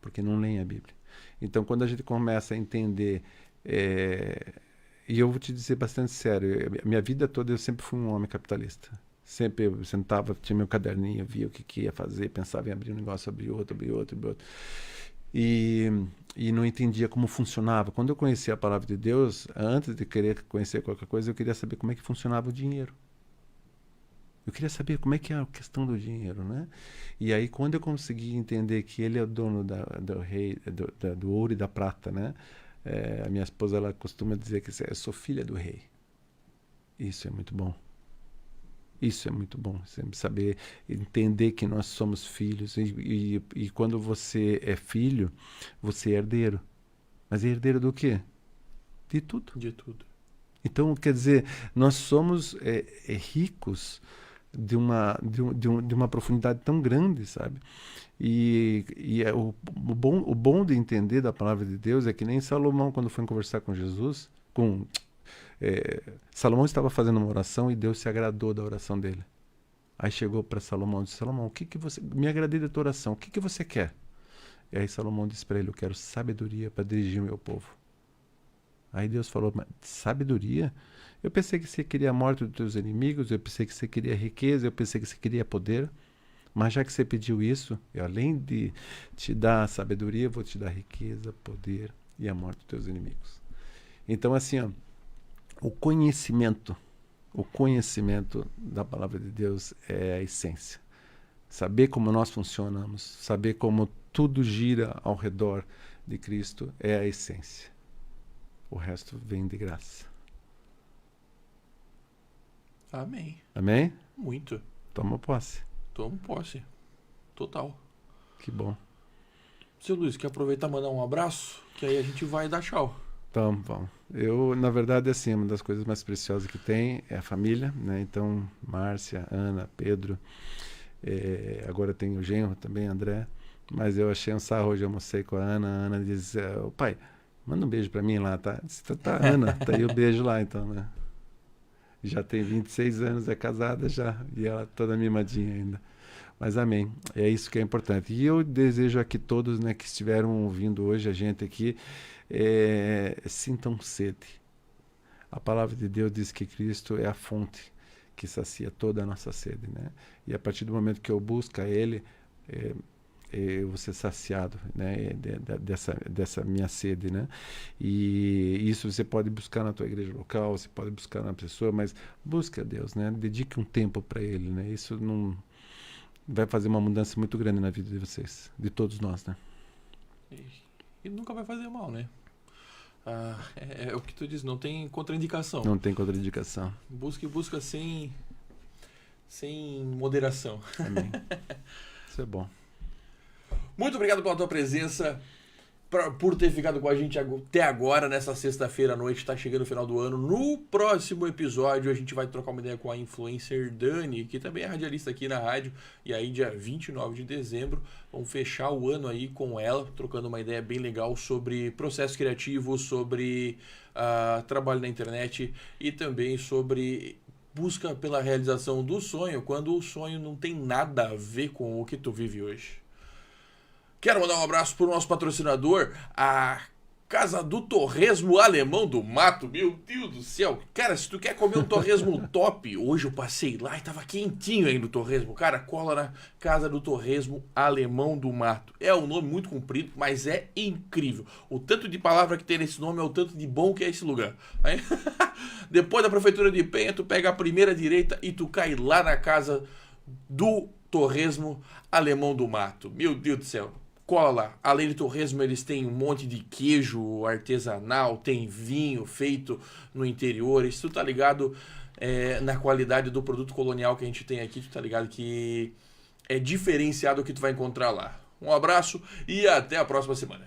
porque não leem a Bíblia. Então, quando a gente começa a entender, e eu vou te dizer bastante sério, minha vida toda eu sempre fui um homem capitalista. Sempre eu sentava, tinha meu caderninho, via o que ia fazer, pensava em abrir um negócio, abrir outro. E não entendia como funcionava. Quando eu conheci a palavra de Deus, antes de querer conhecer qualquer coisa, eu queria saber como é que funcionava o dinheiro. Eu queria saber como é que é a questão do dinheiro, né? E aí, quando eu consegui entender que ele é o dono do ouro e da prata, né? A minha esposa, ela costuma dizer que eu sou filha do rei. Isso é muito bom. Isso é muito bom, sempre saber entender que nós somos filhos e quando você é filho, você é herdeiro. Mas é herdeiro do quê? De tudo. De tudo. Então, quer dizer, nós somos ricos de uma profundidade tão grande, sabe? E o bom de entender da palavra de Deus é que nem Salomão, quando foi conversar com Jesus, Salomão estava fazendo uma oração e Deus se agradou da oração dele. Aí chegou para Salomão e disse: Salomão, o que você... Me agradei da tua oração, o que você quer? E aí Salomão disse para ele: eu quero sabedoria para dirigir o meu povo. Aí Deus falou: mas sabedoria? Eu pensei que você queria a morte dos teus inimigos, eu pensei que você queria riqueza, eu pensei que você queria poder. Mas já que você pediu isso, eu, além de te dar sabedoria, vou te dar riqueza, poder e a morte dos teus inimigos. Então, assim, ó, o conhecimento da palavra de Deus é a essência. Saber como nós funcionamos, saber como tudo gira ao redor de Cristo é a essência. O resto vem de graça. Amém. Amém? Muito. Toma posse. Tomo posse. Total. Que bom. Seu Luiz, quer aproveitar e mandar um abraço? Que aí a gente vai dar tchau. Vamos. Eu, na verdade, assim, uma das coisas mais preciosas que tem é a família, né? Então, Márcia, Ana, Pedro, agora tem o genro também, André. Mas eu achei um sarro, hoje eu almocei com a Ana. A Ana diz: ô pai, manda um beijo pra mim lá, tá? Tá, Ana, tá aí o beijo lá, então, né? Já tem 26 anos, é casada já, e ela toda mimadinha ainda. Mas amém, é isso que é importante. E eu desejo a que todos, né, que estiveram ouvindo hoje a gente aqui, sintam sede. A palavra de Deus diz que Cristo é a fonte que sacia toda a nossa sede, né? E a partir do momento que eu busco a Ele, eu vou ser saciado, né, dessa minha sede, né? E isso você pode buscar na tua igreja local, você pode buscar na pessoa, mas busque a Deus, né? Dedique um tempo para Ele, né? Isso não vai fazer uma mudança muito grande na vida de vocês, de todos nós, né? E nunca vai fazer mal, né? É o que tu diz, não tem contraindicação. Não tem contraindicação. Busca sem moderação. Amém. Isso é bom. Muito obrigado pela tua presença, por ter ficado com a gente até agora, nessa sexta-feira à noite, tá chegando o final do ano. No próximo episódio a gente vai trocar uma ideia com a influencer Dani, que também é radialista aqui na rádio, e aí dia 29 de dezembro vamos fechar o ano aí com ela, trocando uma ideia bem legal sobre processo criativo, sobre trabalho na internet e também sobre busca pela realização do sonho, quando o sonho não tem nada a ver com o que tu vive hoje. Quero mandar um abraço para o nosso patrocinador, a Casa do Torresmo Alemão do Mato. Meu Deus do céu. Cara, se tu quer comer um torresmo top, hoje eu passei lá e tava quentinho ainda o torresmo. Cara, cola na Casa do Torresmo Alemão do Mato. É um nome muito comprido, mas é incrível. O tanto de palavra que tem nesse nome é o tanto de bom que é esse lugar. Aí, depois da Prefeitura de Penha, tu pega a primeira direita e tu cai lá na Casa do Torresmo Alemão do Mato. Meu Deus do céu. Cola lá. Além de torresmo, eles têm um monte de queijo artesanal, tem vinho feito no interior. Isso tu tá ligado na qualidade do produto colonial que a gente tem aqui. Tu tá ligado que é diferenciado o que tu vai encontrar lá. Um abraço e até a próxima semana.